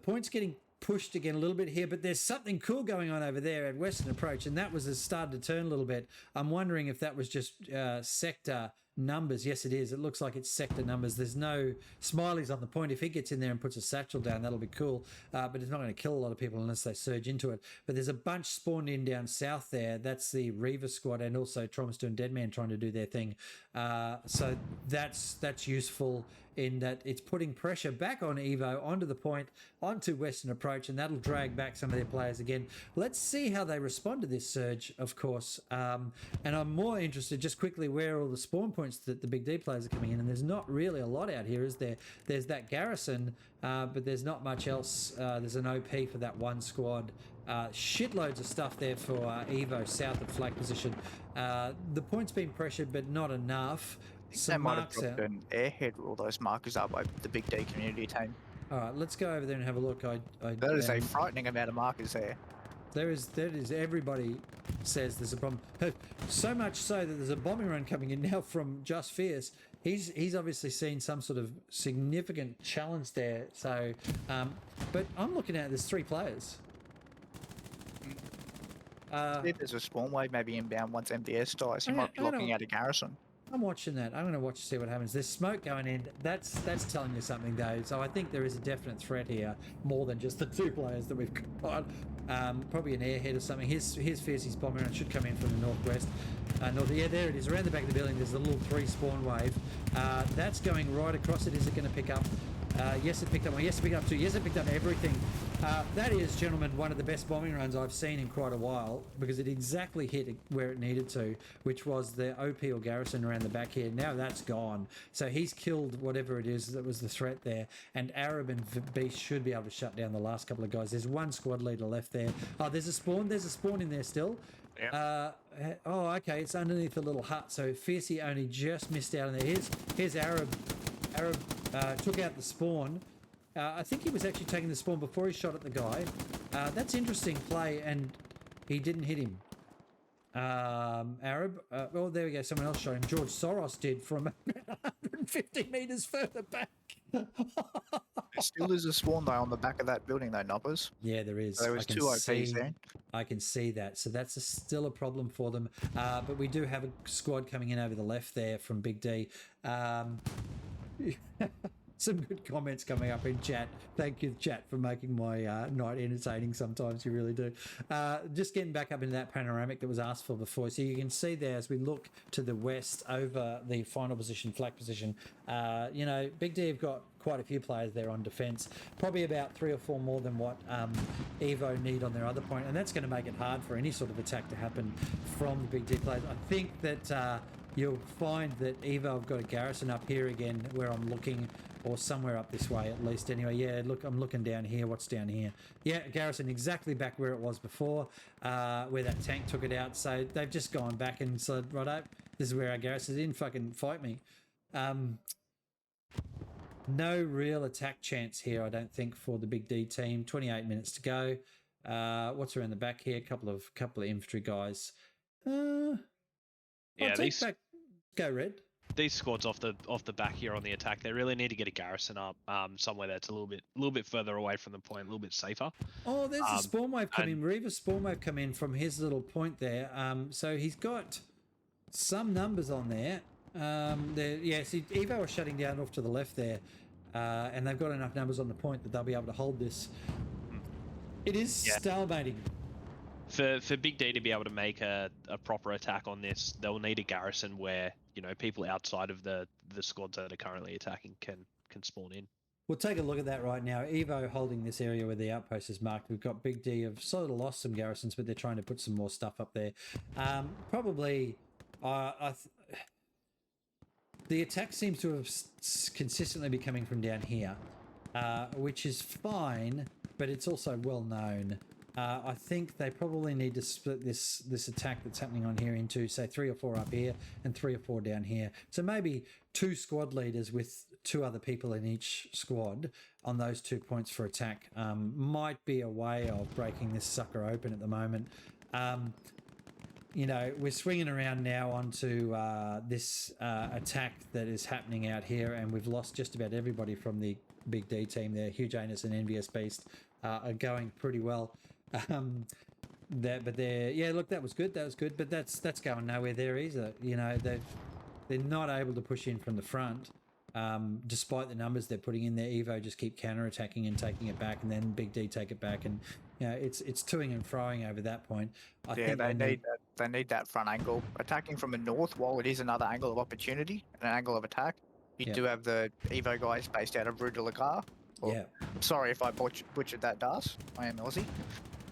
point's getting pushed again a little bit here, but there's something cool going on over there at Western Approach, and that was started to turn a little bit. I'm wondering if that was just sector numbers. Yes, it is. It looks like it's sector numbers. There's no smileys on the point. If he gets in there and puts a satchel down, that'll be cool. But it's not going to kill a lot of people unless they surge into it. But there's a bunch spawned in down south there. That's the Reaver squad, and also Tromster and Deadman trying to do their thing. So that's useful. in that it's putting pressure back on EVO, onto the point, onto Western Approach, and that'll drag back some of their players again. Let's see how they respond to this surge, of course. And I'm more interested just quickly where all the spawn points that the Big D players are coming in, and there's not really a lot out here, is there? There's that garrison, but there's not much else. There's an OP for that one squad. Shitloads of stuff there for EVO south of flag position. The point's been pressured, but not enough. They might have dropped an airhead where all those markers are by the Big D community team. All right, let's go over there and have a look. That is a frightening amount of markers there. That is. Everybody says there's a problem. So much so that there's a bombing run coming in now from Just Fierce. He's obviously seen some sort of significant challenge there. So, but I'm looking at there's 3 players. If there's a spawn wave maybe inbound once MBS dies, you might be locking out a garrison. I'm watching that. I'm going to watch to see what happens. There's smoke going in. That's telling you something, though. So I think there is a definite threat here, more than just the 2 players that we've got. Probably an airhead or something. Here's Fiercey's bomber, and it should come in from the northwest. Yeah, there it is. Around the back of the building, there's a little 3 spawn wave. That's going right across it. Is it going to pick up? Yes, it picked up 1. Yes, it picked up 2. Yes, it picked up everything. That is, gentlemen, one of the best bombing runs I've seen in quite a while, because it exactly hit where it needed to, which was the OP or garrison around the back here. Now that's gone. So he's killed whatever it is that was the threat there, and Arab and Beast should be able to shut down the last couple of guys. There's 1 squad leader left there. Oh, there's a spawn. There's a spawn in there still. Yep. Oh, okay. It's underneath a little hut. So Fiercey only just missed out on there. Here's Arab. Arab took out the spawn. I think he was actually taking the spawn before he shot at the guy. That's interesting play, and he didn't hit him. Arab. Oh, there we go. Someone else shot him. George Soros did from 150 meters further back. There still is a spawn though on the back of that building though, Knoppers. Yeah, there is. There was 2 OPs there. I can see that. So that's still a problem for them. But we do have a squad coming in over the left there from Big D. Some good comments coming up in chat. Thank you, chat, for making my night entertaining sometimes. You really do. Just getting back up into that panoramic that was asked for before. So you can see there as we look to the west over the final position, flag position, you know, Big D have got quite a few players there on defence. Probably about 3 or 4 more than what EVO need on their other point. And that's going to make it hard for any sort of attack to happen from the Big D players. I think that you'll find that EVO have got a garrison up here again where I'm looking, or somewhere up this way at least. Anyway, yeah, look, I'm looking down here. What's down here? Yeah, garrison exactly back where it was before, where that tank took it out. So they've just gone back and said, righto, this is where our garrison is in. Fucking fight me. No real attack chance here, I don't think, for the Big D team. 28 minutes to go. What's around the back here? Couple of infantry guys. Yeah, these back. Go Red. These squads off the back here on the attack, they really need to get a garrison up somewhere that's a little bit further away from the point, a little bit safer. Oh, there's a spawn wave come in. Reaver's spawn wave come in from his little point there. So he's got some numbers on there. Yeah, see, EVO are shutting down off to the left there, and they've got enough numbers on the point that they'll be able to hold this. It is stalemating. For Big D to be able to make a proper attack on this, they'll need a garrison where, you know, people outside of the squads that are currently attacking can spawn in. We'll take a look at that right now. EVO holding this area where the outpost is marked. We've got Big D have sort of lost some garrisons, but they're trying to put some more stuff up there. Probably, the attack seems to have consistently be coming from down here, which is fine, but it's also well known. I think they probably need to split this attack that's happening on here into, say, 3 or 4 up here and 3 or 4 down here. So maybe 2 squad leaders with 2 other people in each squad on those 2 points for attack might be a way of breaking this sucker open at the moment. You know, we're swinging around now onto this attack that is happening out here, and we've lost just about everybody from the Big D team there. Huge Anus and Envious Beast are going pretty well. But yeah, look, that was good, but that's going nowhere there either. You know, they're not able to push in from the front, despite the numbers they're putting in there. EVO just keep counter-attacking and taking it back, and then Big D take it back, and you know, it's toing and froing over that point. I think they need that front angle, attacking from the north while it is another angle of opportunity and an angle of attack. You Yep. do have the Evo guys based out of Rue de la Gare. Or- Yeah. Sorry if I butchered that, Das. I am Aussie.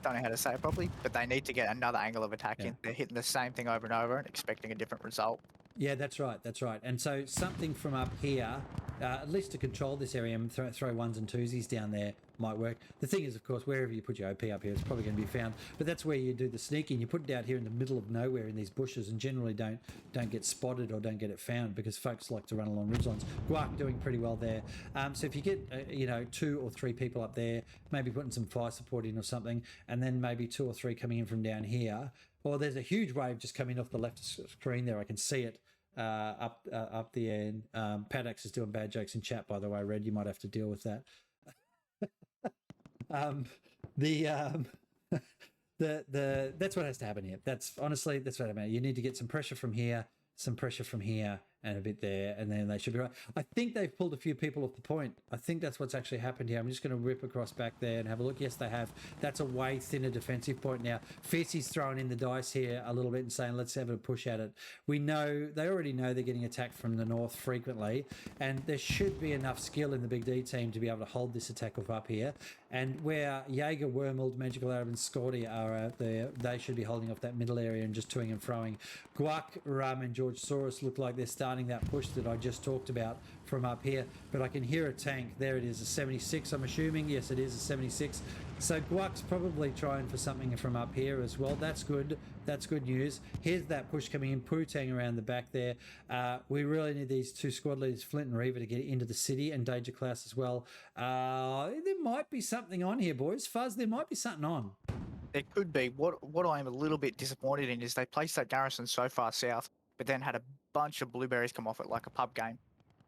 Don't know how to say it properly, but they need to get another angle of attack Yeah. in. They're hitting the same thing over and over and expecting a different result. Yeah, that's right. That's right. And so something from up here, at least to control this area and throw ones and twosies down there might work. The thing is, of course, wherever you put your OP up here, it's probably going to be found. But that's where you do the sneaking. You put it out here in the middle of nowhere in these bushes, and generally don't get spotted or don't get it found because folks like to run along ridge lines. Guac doing pretty well there. So if you get 2 or 3 people up there, maybe putting some fire support in or something, and then maybe 2 or 3 coming in from down here. Or there's a huge wave just coming off the left screen there. I can see it up the end. Paddox is doing bad jokes in chat, by the way. Red, you might have to deal with that. That's what has to happen here. That's what happened. You need to get some pressure from here, and a bit there, and then they should be right. I think they've pulled a few people off the point. I think that's what's actually happened here. I'm just going to rip across back there and have a look. Yes, they have. That's a way thinner defensive point now. Fiercey's throwing in the dice here a little bit and saying, let's have a push at it. They already know they're getting attacked from the north frequently, and there should be enough skill in the Big D team to be able to hold this attack off up here. And where Jaeger, Wormald, Magical Arab, and Scotty are out there, they should be holding off that middle area and just toing and froing. Guac, Rum, and George Soros look like they're starting that push that I just talked about from up here. But I can hear a tank. There it is, a 76, I'm assuming. Yes, it is a 76. So Guac's probably trying for something from up here as well. That's good. That's good news. Here's that push coming in. Putang around the back there. We really need these 2 squad leaders, Flint and Reaver, to get into the city, and Danger Klaus as well. There might be something on here, boys. Fuzz, there might be something on. There could be. What I am a little bit disappointed in is they placed that garrison so far south, but then had a bunch of blueberries come off it like a pub game.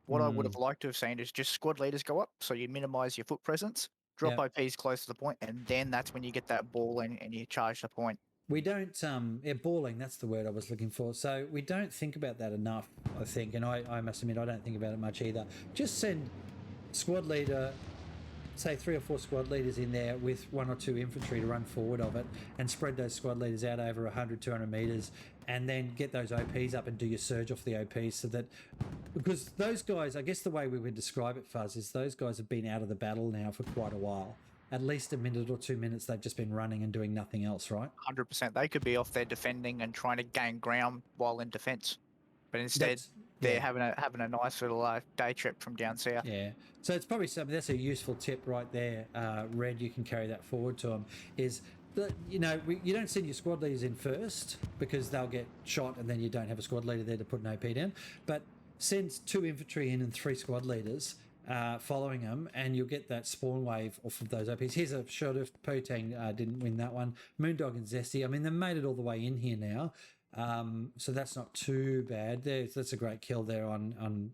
What I would have liked to have seen is just squad leaders go up, so you minimise your foot presence, drop OPs close to the point, and then that's when you get that ball and you charge the point. We don't, balling, that's the word I was looking for. So we don't think about that enough, I think. And I must admit, I don't think about it much either. Just send squad leader, say 3 or 4 squad leaders in there with 1 or 2 infantry to run forward of it and spread those squad leaders out over 100, 200 metres and then get those OPs up and do your surge off the OPs so that, because those guys, I guess the way we would describe it, Fuzz, is those guys have been out of the battle now for quite a while. At least a minute or 2 minutes, they've just been running and doing nothing else, right? 100%. They could be off there defending and trying to gain ground while in defence. But instead, they're having a nice little day trip from down south. Yeah. So it's probably something, that's a useful tip right there, Red, you can carry that forward to them, is that, you don't send your squad leaders in first because they'll get shot and then you don't have a squad leader there to put an OP down. But send 2 infantry in and 3 squad leaders following them, and you'll get that spawn wave off of those OPs. Here's a shot of Potang, didn't win that one. Moondog and Zesty, I mean, they've made it all the way in here now. So that's not too bad. That's a great kill there on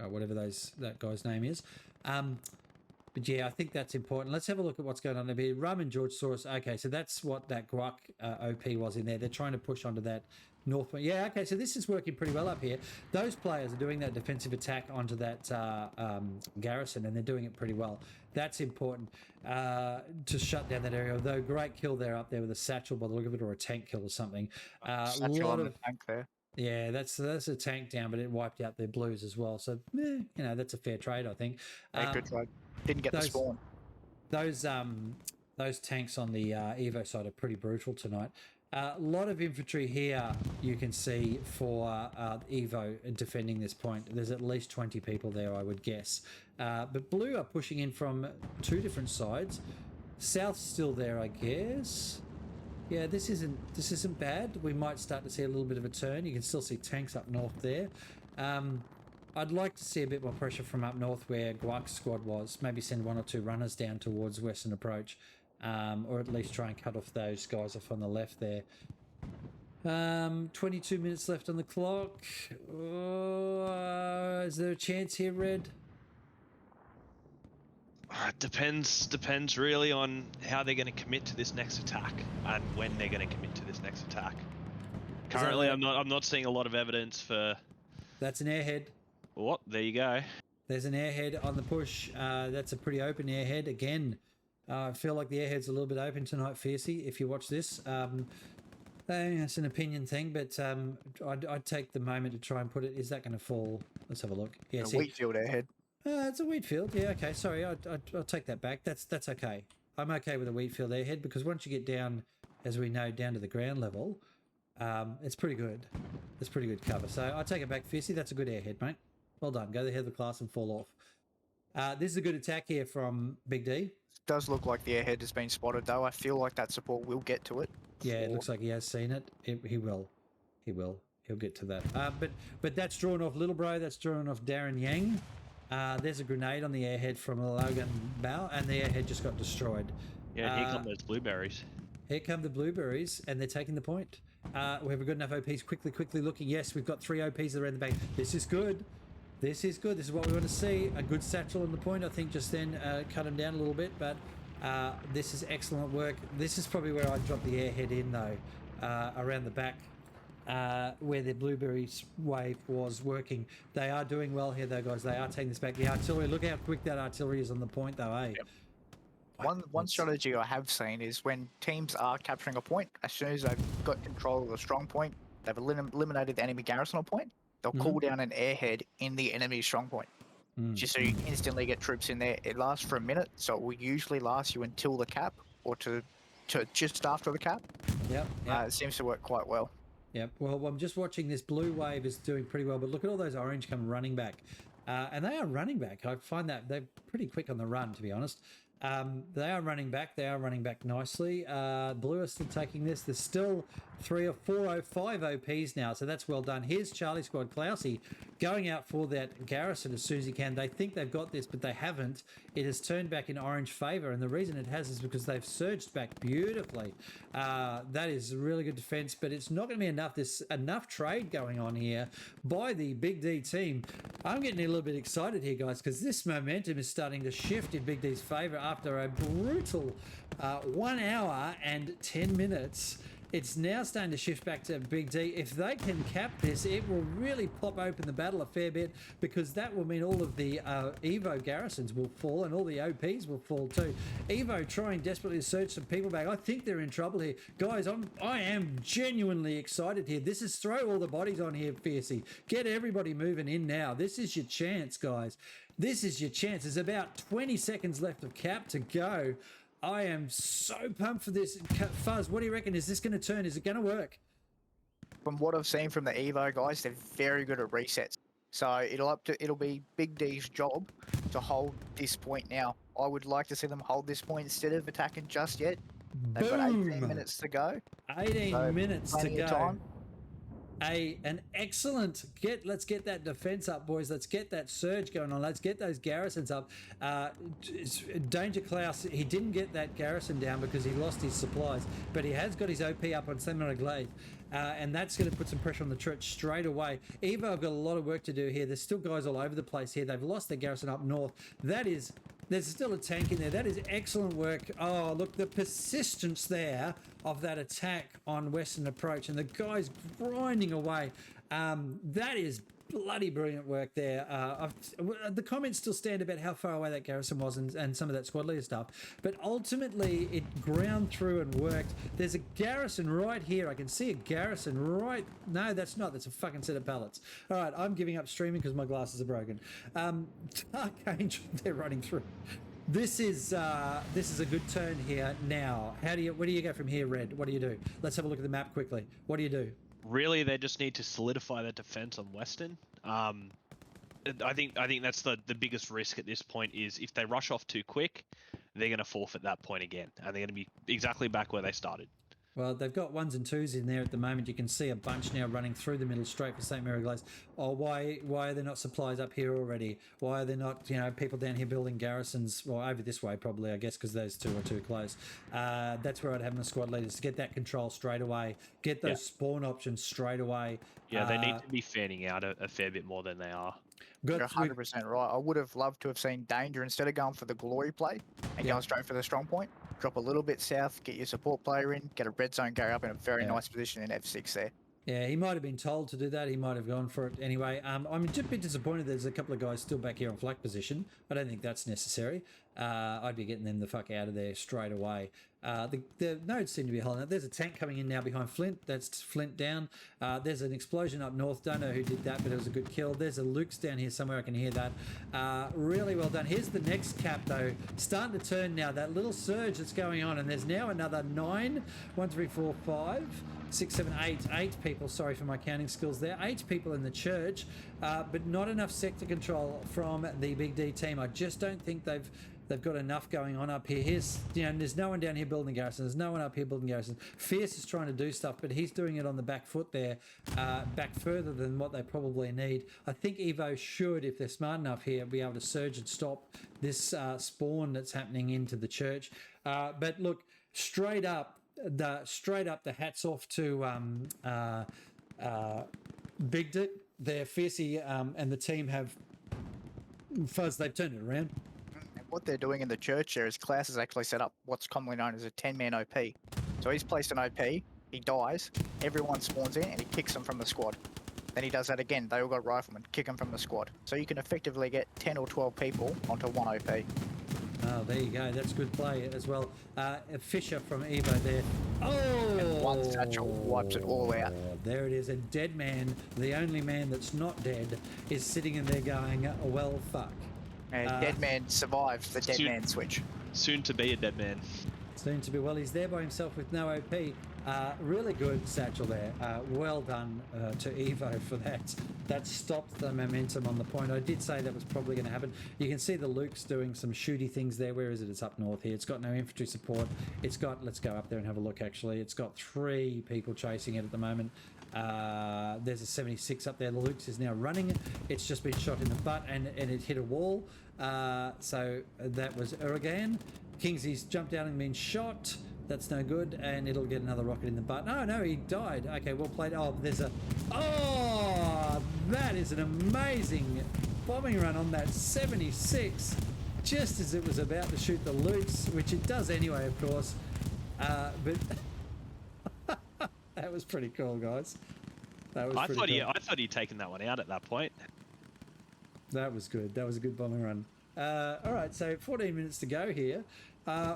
whatever that guy's name is. But yeah, I think that's important. Let's have a look at what's going on over here. Rum and George Soros. Okay, so that's what that Guac OP was in there. They're trying to push onto that north. Yeah, okay, so this is working pretty well up here. Those players are doing that defensive attack onto that garrison, and they're doing it pretty well. That's important to shut down that area. Although great kill there up there with a satchel by the look of it, or a tank kill or something. Satchel on the tank there. Yeah, that's a tank down, but it wiped out their blues as well. So, that's a fair trade, I think. Good trade. Didn't get the spawn. Those tanks on the Evo side are pretty brutal tonight. A lot of infantry here you can see for Evo defending this point. There's at least 20 people there, I would guess. But Blue are pushing in from 2 different sides. South's still there, I guess. Yeah, this isn't bad. We might start to see a little bit of a turn. You can still see tanks up north there. I'd like to see a bit more pressure from up north where Guac's squad was. Maybe send 1 or 2 runners down towards western approach, or at least try and cut off those guys off on the left there. 22 minutes left on the clock. Is there a chance here, Red? Depends really on how they're going to commit to this next attack and when they're going to commit to this next attack. Currently, I'm not seeing a lot of evidence for. That's an airhead. What? There you go. There's an airhead on the push. That's a pretty open airhead. Again, I feel like the airhead's a little bit open tonight, Fiercey, if you watch this. It's an opinion thing, but I'd take the moment to try and put it. Is that going to fall? Let's have a look. Yeah, A see, wheat field ahead. it's a wheat field. Yeah, okay. Sorry, I'll take that back. That's okay. I'm okay with a wheat field airhead because once you get down, as we know, down to the ground level, it's pretty good. It's pretty good cover. So I take it back, Fiercey. That's a good airhead, mate. Well done. Go to the head of the class and fall off. This is a good attack here from Big D. Does look like the airhead has been spotted though. I feel like that support will get to it. Yeah, it before- looks like he has seen it. He will. He will. He'll get to that. But that's drawn off Little Bro. That's drawn off Darren Yang. There's a grenade on the airhead from Logan Bao, and the airhead just got destroyed. Yeah, here come those blueberries. Here come the blueberries, and they're taking the point. We have got enough OPs. Quickly looking. Yes, we've got 3 OPs around the back. This is good. This is good. This is what we want to see. A good satchel on the point. I think just then cut him down a little bit, but this is excellent work. This is probably where I'd drop the airhead in, though, around the back. Where the blueberries wave was working. They are doing well here, though, guys. They are taking this back. The artillery, look how quick that artillery is on the point, though, eh? Yep. One strategy I have seen is when teams are capturing a point, as soon as they've got control of the strong point, they've eliminated the enemy garrison point, they'll call down an airhead in the enemy strong point. Just so you instantly get troops in there. It lasts for a minute, so it will usually last you until the cap or to just after the cap. Yep. It seems to work quite well. Yep. Well, I'm just watching this blue wave is doing pretty well, but look at all those orange come running back. And they are running back. I find that they're pretty quick on the run, to be honest. They are running back. They are running back nicely. Blue are still taking this. There's still 3 or 4 or 5 OPs now, so that's well done. Here's Charlie Squad Klausey going out for that garrison as soon as he can. They think they've got this, but they haven't. It has turned back in orange favour, and the reason it has is because they've surged back beautifully. That is really good defence, but it's not going to be enough. There's enough trade going on here by the Big D team. I'm getting a little bit excited here, guys, because this momentum is starting to shift in Big D's favour after a brutal 1 hour and 10 minutes. It's now starting to shift back to Big D. If they can cap this, it will really pop open the battle a fair bit, because that will mean all of the EVO garrisons will fall and all the OPs will fall too. EVO trying desperately to surge some people back. I think they're in trouble here. Guys, I am genuinely excited here. This is throw all the bodies on here, Fiercey. Get everybody moving in now. This is your chance, guys. This is your chance. There's about 20 seconds left of cap to go. I am so pumped for this. Fuzz, what do you reckon? Is this going to turn? Is it going to work? From what I've seen from the EVO guys, they're very good at resets. So it'll be Big D's job to hold this point now. I would like to see them hold this point instead of attacking just yet. They've got 18 minutes to go. 18 minutes to plenty of go. time. An excellent let's get that defense up, boys. Let's get that surge going on. Let's get those garrisons up. Danger Klaus, he didn't get that garrison down because he lost his supplies, but he has got his OP up on Seminole Glade, and that's going to put some pressure on the church straight away. Evo have got a lot of work to do here. There's still guys all over the place here. They've lost their garrison up north. There's still a tank in there. That is excellent work. Oh, look, the persistence there of that attack on Western Approach, and the guys grinding away. That is bloody brilliant work there. The comments still stand about how far away that garrison was and some of that squad leader stuff, but ultimately it ground through and worked. There's a garrison right here. I can see a garrison right. No, that's not. That's a fucking set of pallets. All right, I'm giving up streaming because my glasses are broken. Dark Angel, they're running through. This is a good turn here now. Where do you go from here, Red? What do you do? Let's have a look at the map quickly. What do you do? Really, they just need to solidify their defense on Western. I think that's the biggest risk at this point is if they rush off too quick, they're going to forfeit that point again, and they're going to be exactly back where they started. Well, they've got 1s and 2s in there at the moment. You can see a bunch now running through the middle straight for St. Mary Glaze. Oh, why are there not supplies up here already? Why are there not, people down here building garrisons? Well, over this way probably, I guess, because those two are too close. That's where I'd have my squad leaders to get that control straight away, get those spawn options straight away. Yeah, they need to be fanning out a fair bit more than they are. You're 100% right. I would have loved to have seen Danger instead of going for the glory play and going straight for the strong point. Drop a little bit south, get your support player in, get a red zone carry up in a very nice position in F6 there. Yeah, he might have been told to do that. He might have gone for it anyway. I'm just a bit disappointed there's a couple of guys still back here on flak position. I don't think that's necessary. I'd be getting them the fuck out of there straight away. The nodes seem to be holding up. There's a tank coming in now behind Flint. That's Flint down. There's an explosion up north. Don't know who did that, but it was a good kill. There's a Luke's down here somewhere. I can hear that. Really well done. Here's the next cap, though. Starting to turn now. That little surge that's going on, and there's now another 9. 1, 3, 4, 5. 6, 7, 8. 8 people. Sorry for my counting skills there. 8 people in the church, but not enough sector control from the Big D team. I just don't think they've got enough going on up here. Here's, there's no one down here building garrison. There's no one up here building garrison. Fierce is trying to do stuff, but he's doing it on the back foot there, back further than what they probably need. I think EVO should, if they're smart enough here, be able to surge and stop this spawn that's happening into the church. But look, straight up the hats off to BiGD. They're Fiercey and the team have Fuzz. They've turned it around. What they're doing in the church there is Klaus has actually set up what's commonly known as a 10-man OP. So he's placed an OP, he dies, everyone spawns in, and he kicks them from the squad. Then he does that again. They all got riflemen, kick them from the squad. So you can effectively get 10 or 12 people onto one OP. Oh, there you go. That's good play as well. Fisher from Evo there. Oh! And one satchel wipes it all out. There it is. A dead man, the only man that's not dead, is sitting in there going, well, fuck. And dead man survives the dead man switch. Soon to be a dead man. Soon to be. Well, he's there by himself with no OP. Really good satchel there. Well done to Evo for that. That stopped the momentum on the point. I did say that was probably going to happen. You can see the Luke's doing some shooty things there. Where is it? It's up north here. It's got no infantry support. It's got, let's go up there and have a look actually. It's got 3 people chasing it at the moment. There's a 76 up there. The Luke's is now running. It's just been shot in the butt and it hit a wall. So that was Uragan. Kingsy's jumped out and been shot. That's no good, and it'll get another rocket in the butt. Oh, no, he died. Okay, well played. Oh, there's a... Oh, that is an amazing bombing run on that 76, just as it was about to shoot the Lutes, which it does anyway, of course. But that was pretty cool, guys. That was I pretty cool. thought he'd taken that one out at that point. That was good. That was a good bombing run. All right, so 14 minutes to go here.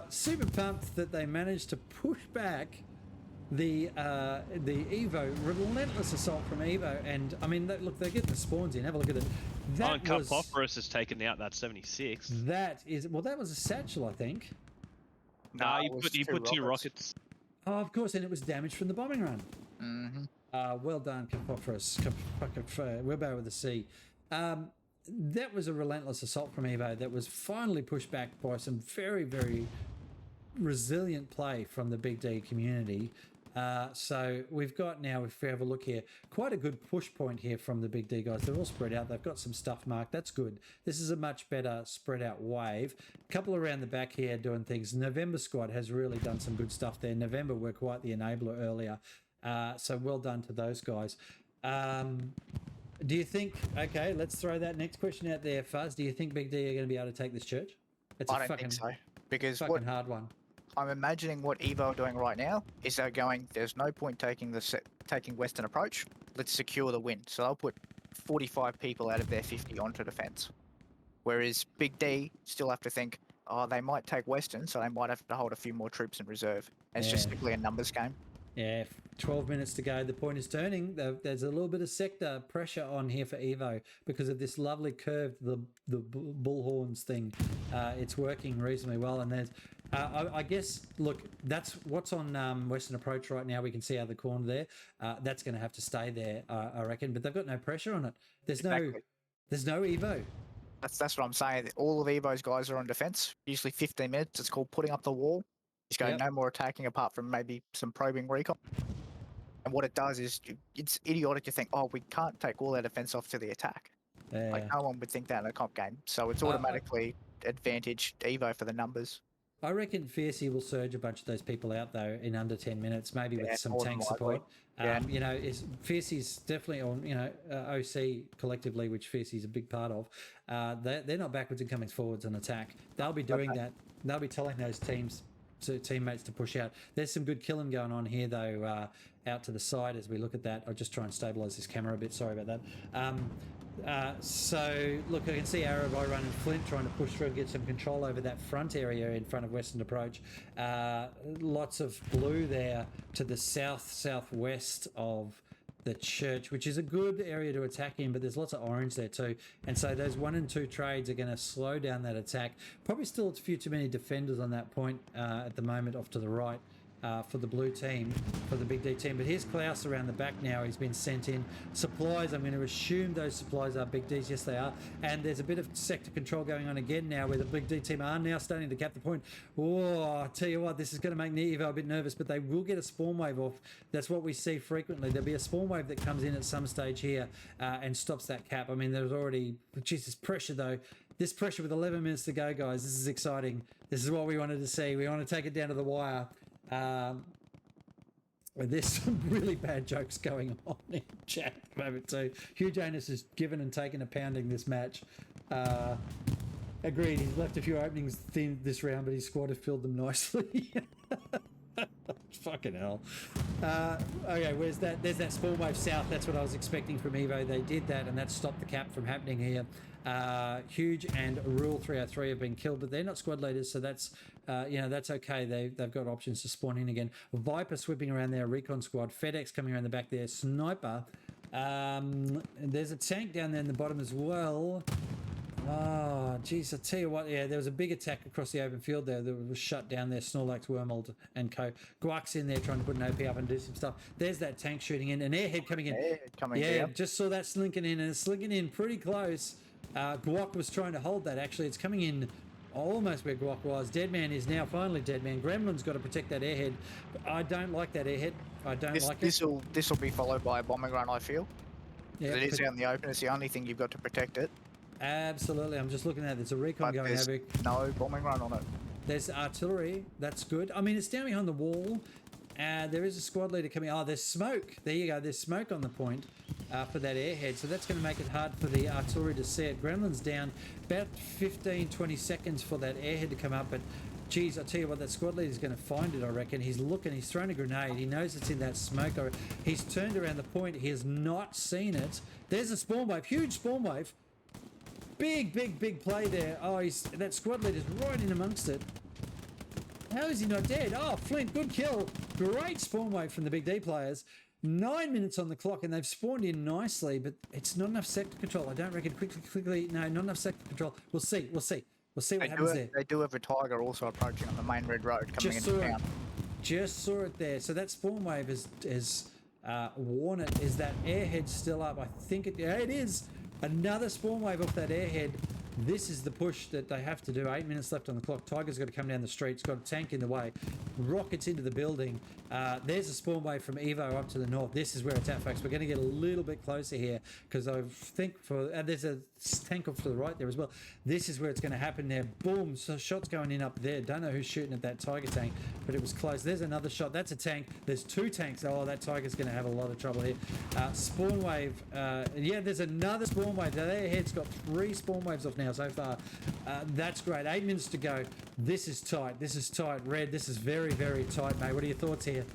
Super pumped that they managed to push back the Evo. Relentless assault from Evo. And, I mean, look, they're getting the spawns in. Have a look at it. And Cupophorus has taken out that 76. That is... Well, that was a satchel, I think. No, he put 2 rockets. Oh, of course, and it was damaged from the bombing run. Mm-hmm. Well done, Cupophorus. Webbo with a C. That was a relentless assault from Evo that was finally pushed back by some very, very resilient play from the Big D community. So we've got now, if we have a look here, quite a good push point here from the Big D guys. They're all spread out. They've got some stuff marked. That's good. This is a much better spread out wave. A couple around the back here doing things. November squad has really done some good stuff there. November were quite the enabler earlier. So well done to those guys. Do you think, okay, let's throw that next question out there, Fuzz. Do you think Big D are going to be able to take this church? It's I don't think so. Because fucking hard one. I'm imagining what EVO are doing right now is they're going, there's no point taking Western approach. Let's secure the win. So they'll put 45 people out of their 50 onto defense. Whereas Big D still have to think, oh, they might take Western, so they might have to hold a few more troops in reserve. And it's just simply a numbers game. Yeah, 12 minutes to go. The point is turning. There's a little bit of sector pressure on here for Evo because of this lovely curve, the bullhorns thing. It's working reasonably well. And there's, I guess, look, that's what's on Western Approach right now. We can see out of the corner there. That's going to have to stay there, I reckon. But they've got no pressure on it. There's no Evo. That's what I'm saying. All of Evo's guys are on defense. Usually 15 minutes. It's called putting up the wall. He's going no more attacking apart from maybe some probing recon. And what it does is it's idiotic to think, oh, we can't take all our defense off to the attack. Yeah. Like no one would think that in a comp game. So it's automatically advantage Evo for the numbers. I reckon Fiercey will surge a bunch of those people out though in under 10 minutes, maybe with some tank support. You know, Fiercey's definitely on, you know, OC collectively, which Fiercey's a big part of. They're not backwards and coming forwards on attack. They'll be doing that. They'll be telling those teams, teammates to push out. There's some good killing going on here, though, out to the side as we look at that. I'll just try and stabilise this camera a bit. Sorry about that. So, look, I can see Arrow, Run and Flint trying to push through and get some control over that front area in front of Western Approach. Lots of blue there to the southwest of the church, which is a good area to attack in, but there's lots of orange there too. And so those 1 and 2 trades are going to slow down that attack. Probably still a few too many defenders on that point at the moment off to the right. For the blue team, for the Big D team. But here's Klaus around the back now. He's been sent in. Supplies, I'm going to assume those supplies are Big D's. Yes, they are. And there's a bit of sector control going on again now where the Big D team are now starting to cap the point. Oh, I tell you what, this is going to make EVO a bit nervous, but they will get a spawn wave off. That's what we see frequently. There'll be a spawn wave that comes in at some stage here and stops that cap. I mean, there's already, Jesus, pressure though. This pressure with 11 minutes to go, guys. This is exciting. This is what we wanted to see. We want to take it down to the wire. There's some really bad jokes going on in chat at the moment too. Hugh Janus has given and taken a pounding this match. Agreed, he's left a few openings thin this round, but his squad have filled them nicely. Fucking hell. Okay, where's that? There's that spawn wave south. That's what I was expecting from EVO. They did that, and that stopped the cap from happening here. Huge and Rule 303 have been killed, but they're not squad leaders, so that's that's okay. They've got options to spawn in again. Viper sweeping around there, recon squad. FedEx coming around the back there. Sniper. There's a tank down there in the bottom as well. Oh, geez, I tell you what, yeah, there was a big attack across the open field there that was shut down there. Snorlax, Wormold, and co. Guak's in there trying to put an OP up and do some stuff. There's that tank shooting in, an airhead coming in. Down. Just saw that slinking in, and it's slinking in pretty close. Guak was trying to hold that, actually. It's coming in almost where Guak was. Deadman is now finally Deadman. Gremlin's got to protect that airhead. I don't like that airhead. I don't like it. This will be followed by a bombing run, I feel. Yeah, it is out in the open. It's the only thing you've got to protect it. Absolutely. I'm just looking at it. There's a recon going over. No bombing run on it. There's artillery. That's good. I mean, it's down behind the wall. There is a squad leader coming. Oh, there's smoke. There you go. There's smoke on the point for that airhead. So that's going to make it hard for the artillery to see it. Gremlin's down about 15, 20 seconds for that airhead to come up. But, geez, I tell you what, that squad leader's going to find it, I reckon. He's looking. He's thrown a grenade. He knows it's in that smoke. He's turned around the point. He has not seen it. There's a spawn wave. Huge spawn wave. Big play there. Oh, that squad leader's right in amongst it. How is he not dead? Oh, Flint, good kill. Great spawn wave from the Big D players. 9 minutes on the clock, and they've spawned in nicely, but it's not enough sector control. I don't reckon. Quickly. No, not enough sector control. We'll see what happens there. They do have a tiger also approaching on the main red road coming into town. Just saw it there. So that spawn wave is worn it. Is that airhead still up? I think it is. Another spawn wave off that airhead. This is the push that they have to do. 8 minutes left on the clock. Tiger's got to come down the street. It's got a tank in the way. Rockets into the building. There's a spawn wave from EVO up to the north. This is where it's at, folks. We're going to get a little bit closer here because I think there's a tank off to the right there as well. This is where it's going to happen there. Boom. So shots going in up there. Don't know who's shooting at that Tiger tank, but it was close. There's another shot. That's a tank. There's 2 tanks. Oh, that Tiger's going to have a lot of trouble here. Spawn wave. Yeah, there's another spawn wave. That airhead's got 3 spawn waves off now so far. That's great. 8 minutes to go. This is tight. Red, this is very, very tight, mate. What are your thoughts here?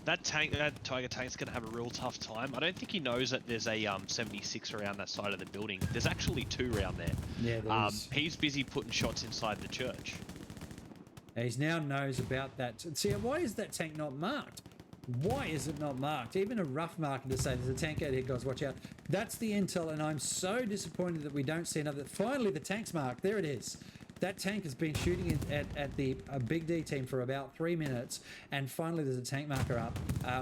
That Tiger tank's going to have a real tough time. I don't think he knows that there's a 76 around that side of the building. There's actually 2 around there. Yeah, there is. He's busy putting shots inside the church. He now knows about that. See, why is that tank not marked? Why is it not marked? Even a rough marking to say there's a tank out here, guys, watch out. That's the intel, and I'm so disappointed that we don't see another. Finally, the tank's marked. There it is. That tank has been shooting at the Big D team for about 3 minutes, and finally there's a tank marker up.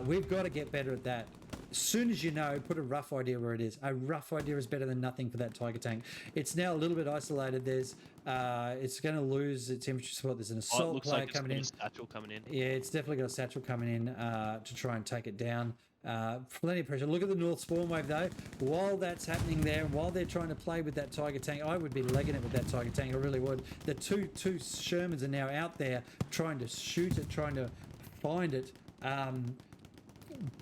We've got to get better at that. As soon as you know, put a rough idea where it is. A rough idea is better than nothing for that Tiger tank. It's now a little bit isolated. There's, it's going to lose its infantry support. There's an assault player coming in. A satchel coming in. Yeah, it's definitely got a satchel coming in to try and take it down. Plenty of pressure. Look at the north spawn wave though. While that's happening there, while they're trying to play with that Tiger tank, I would be legging it with that Tiger tank. I really would. The two Shermans are now out there trying to shoot it, trying to find it.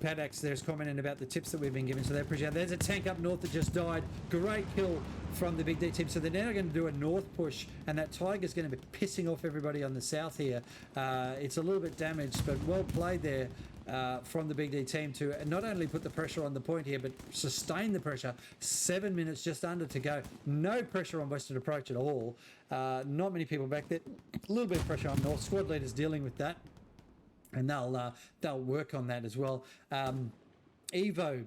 Paddock's there's commenting about the tips that we've been given, so they appreciate it. There's a tank up north that just died. Great kill from the Big D team. So they're now going to do a north push, and that Tiger's going to be pissing off everybody on the south here. It's a little bit damaged, but well played there from the Big D team to not only put the pressure on the point here, but sustain the pressure. 7 minutes just under to go. No pressure on Western Approach at all. Not many people back there. A little bit of pressure on north. Squad leaders dealing with that, and they'll work on that as well. EVO,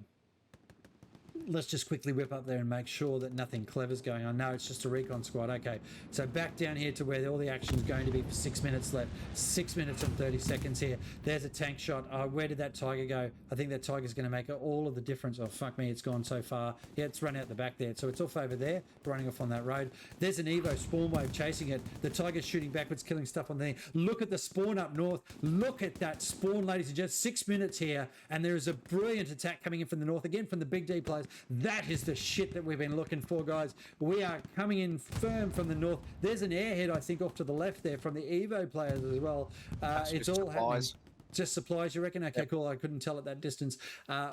let's just quickly whip up there and make sure that nothing clever's going on. No, it's just a recon squad. Okay, so back down here to where all the action's going to be for 6 minutes left. 6 minutes and 30 seconds here. There's a tank shot. Where did that Tiger go? I think that Tiger's going to make all of the difference. Oh, fuck me, it's gone so far. Yeah, it's run out the back there. So it's off over there, running off on that road. There's an EVO spawn wave chasing it. The Tiger's shooting backwards, killing stuff on there. Look at the spawn up north. Look at that spawn, ladies and gents. 6 minutes here, and there is a brilliant attack coming in from the north, again from the Big D players. That is the shit that we've been looking for, guys. We are coming in firm from the north. There's an airhead, I think, off to the left there from the EVO players as well. It's all happening. Just supplies, you reckon? Okay, cool. I couldn't tell at that distance.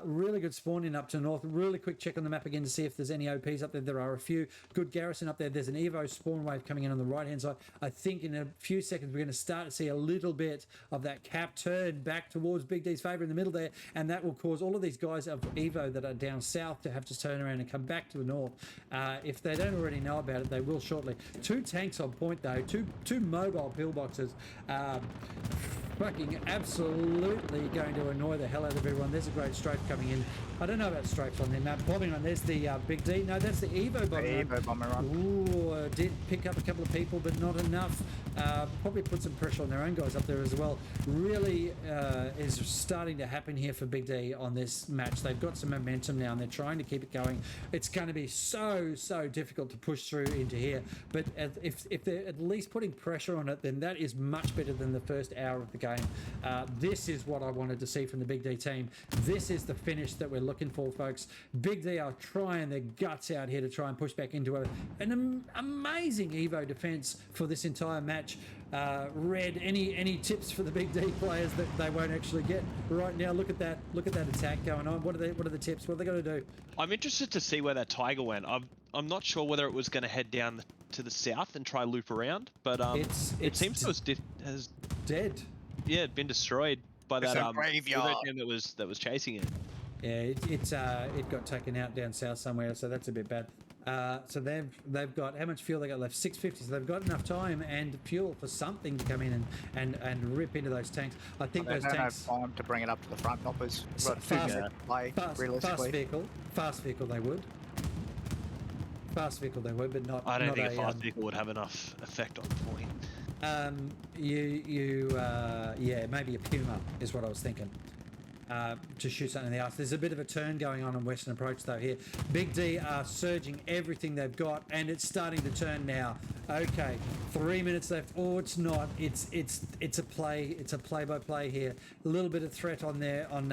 Really good spawning up to north. Really quick check on the map again to see if there's any OPs up there. There are a few. Good garrison up there. There's an EVO spawn wave coming in on the right-hand side. I think in a few seconds we're going to start to see a little bit of that cap turn back towards Big D's favour in the middle there, and that will cause all of these guys of EVO that are down south to have to turn around and come back to the north. If they don't already know about it, they will shortly. 2 tanks on point, though. Two mobile pillboxes. Fucking absolutely going to annoy the hell out of everyone. There's a great strafe coming in. I don't know about strafes on their map. Bombing run. There's the Big D. No, that's the EVO bombing run. EVO bombing run. Ooh, did pick up a couple of people, but not enough. Probably put some pressure on their own guys up there as well. Really is starting to happen here for Big D on this match. They've got some momentum now, and they're trying to keep it going. It's going to be so difficult to push through into here. But if they're at least putting pressure on it, then that is much better than the first hour of the game. This is what I wanted to see from the Big D team. This is the finish that we're looking for, folks. Big D are trying their guts out here to try and push back into an amazing EVO defense for this entire match. Red, any tips for the Big D players that they won't actually get right now? Look at that attack going on. What are the tips? What are they going to do? I'm interested to see where that Tiger went. I'm not sure whether it was going to head down to the south and try loop around, but it seems to has dead. Yeah, it'd been destroyed by that graveyard that was chasing it. Yeah, it got taken out down south somewhere, so that's a bit bad. So they've got, how much fuel they got left? 650. So they've got enough time and fuel for something to come in and rip into those tanks. I think those tanks. They don't have time to bring it up to the front, Noppers. Fast vehicle they would. Fast vehicle they would, but not. I don't think a fast vehicle would have enough effect on point. Yeah, maybe a Puma is what I was thinking. To shoot something in the arse. There's a bit of a turn going on Western Approach though here. Big D are surging everything they've got, and it's starting to turn now. Okay, 3 minutes left. Oh, it's not. It's a play. It's a play-by-play here. A little bit of threat on there on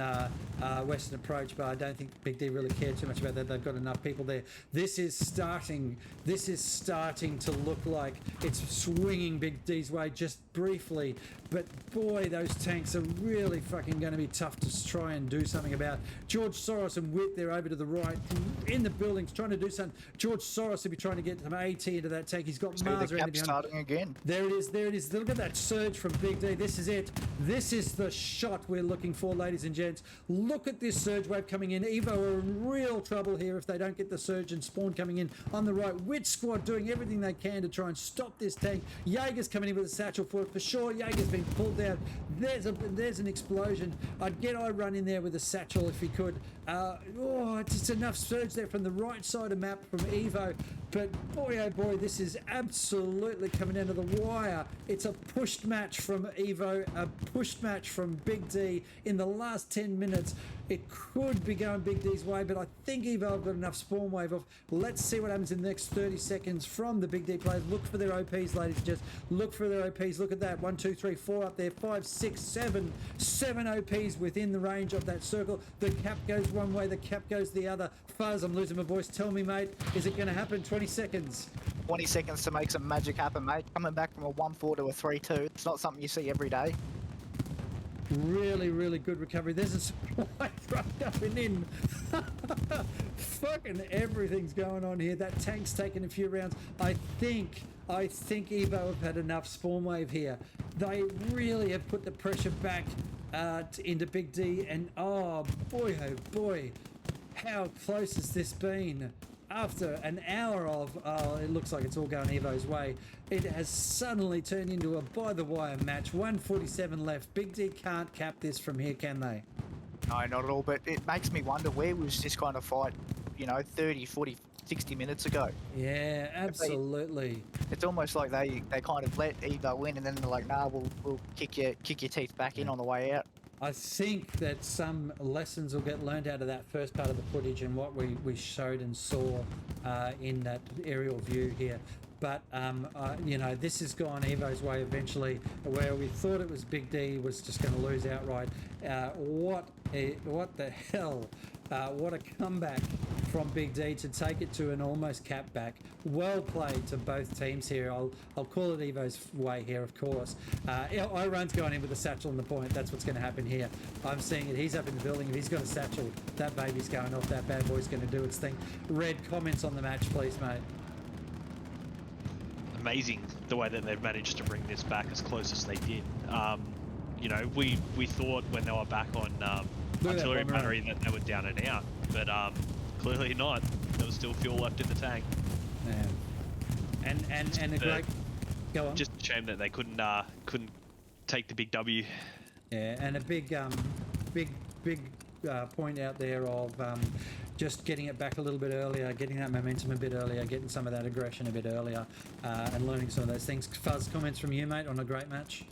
Western Approach, but I don't think Big D really care too much about that. They've got enough people there. This is starting to look like it's swinging Big D's way just briefly. But boy, those tanks are really fucking going to be tough to try and do something about. George Soros and Witt, they're over to the right in the buildings trying to do something. George Soros will be trying to get some AT into that tank. He's got Mars around behind. Starting again. There it is. Look at that surge from Big D. This is it. This is the shot we're looking for, ladies and gents. Look at this surge wave coming in. EVO are in real trouble here if they don't get the surge and spawn coming in on the right. Witt squad doing everything they can to try and stop this tank. Jaeger's coming in with a satchel for it for sure. Jaeger's been pulled down. There's an explosion. I'd run in there with a satchel if he could. Just enough surge there from the right side of map from EVO. But boy, oh boy, this is absolutely coming down to the wire. It's a pushed match from EVO, a pushed match from Big D in the last 10 minutes. It could be going Big D's way, but I think EVO have got enough spawn wave off. Let's see what happens in the next 30 seconds from the Big D players. Look for their OPs, ladies and gents. Look for their OPs. Look at that. 1, 2, 3, 4 up there. 5, 6, 7. 7 OPs within the range of that circle. The cap goes one way, the cap goes the other. Fuzz, I'm losing my voice. Tell me, mate, is it going to happen? 20 seconds. 20 seconds to make some magic happen, mate. Coming back from a 1-4 to a 3-2. It's not something you see every day. Really, really good recovery. There's a supply truck going in. Fucking everything's going on here. That tank's taken a few rounds. I think EVO have had enough spawn wave here. They really have put the pressure back into Big D, and oh boy, how close has this been? After an hour of, it looks like it's all going EVO's way, it has suddenly turned into a by-the-wire match. 147 left. Big D can't cap this from here, can they? No, not at all. But it makes me wonder, where was this kind of fight, 30, 40, 60 minutes ago? Yeah, absolutely. It's almost like they kind of let EVO win, and then they're like, nah, we'll kick your teeth back in on the way out. I think that some lessons will get learned out of that first part of the footage and what we showed and saw in that aerial view here. But, this has gone EVO's way eventually, where we thought it was Big D was just going to lose outright. What the hell? What a comeback from Big D to take it to an almost cap back. Well played to both teams here. I'll call it EVO's way here, of course. Iron's going in with a satchel on the point. That's what's going to happen here. I'm seeing it. He's up in the building. If he's got a satchel, that baby's going off. That bad boy's going to do its thing. Red, comments on the match, please, mate. Amazing the way that they've managed to bring this back as close as they did. We thought when they were back on artillery battery that they were down and out, but clearly not. There was still fuel left in the tank. Yeah. And a great. Go on. Just a shame that they couldn't take the big W. Yeah, and a big point out there of just getting it back a little bit earlier, getting that momentum a bit earlier, getting some of that aggression a bit earlier, and learning some of those things. Fuzz, comments from you, mate, on a great match?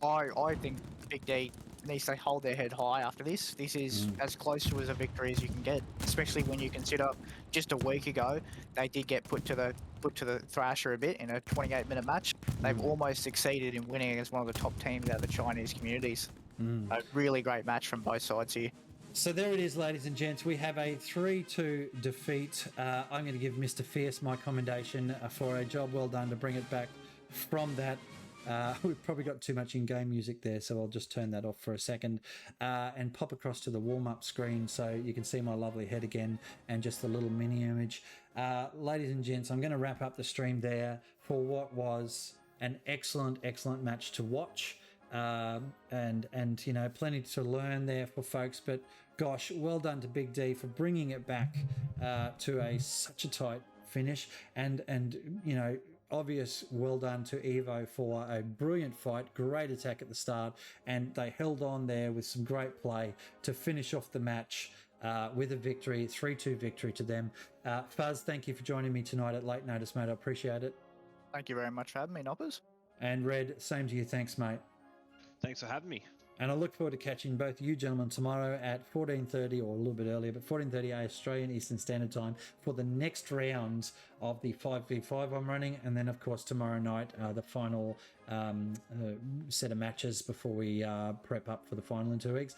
I think Big D needs to hold their head high after this. This is as close to as a victory as you can get, especially when you consider just a week ago they did get put to the thrasher a bit in a 28-minute match. They've almost succeeded in winning as one of the top teams out of the Chinese communities. A really great match from both sides here. So there it is, ladies and gents. We have a 3-2 defeat. I'm going to give Mr. Fierce my commendation for a job well done to bring it back from that. We've probably got too much in-game music there, so I'll just turn that off for a second and pop across to the warm-up screen so you can see my lovely head again and just the little mini image. Ladies and gents, I'm going to wrap up the stream there for what was an excellent such to watch. And plenty to learn there for folks, but gosh, well done to Big D for bringing it back to such a tight finish, and obvious well done to EVO for a brilliant fight, great attack at the start, and they held on there with some great play to finish off the match with a victory, 3-2 victory to them. Fuzz, thank you for joining me tonight at late notice, mate. I appreciate it. Thank you very much for having me, Noppers. And Red, same to you. Thanks, mate. Thanks for having me. And I look forward to catching both you gentlemen tomorrow at 14:30, or a little bit earlier, but 14:30 Australian Eastern Standard Time for the next round of the 5v5 I'm running. And then, of course, tomorrow night, the final set of matches before we prep up for the final in 2 weeks.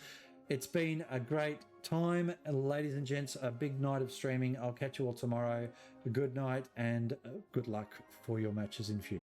It's been a great time, ladies and gents, a big night of streaming. I'll catch you all tomorrow. Good night and good luck for your matches in future.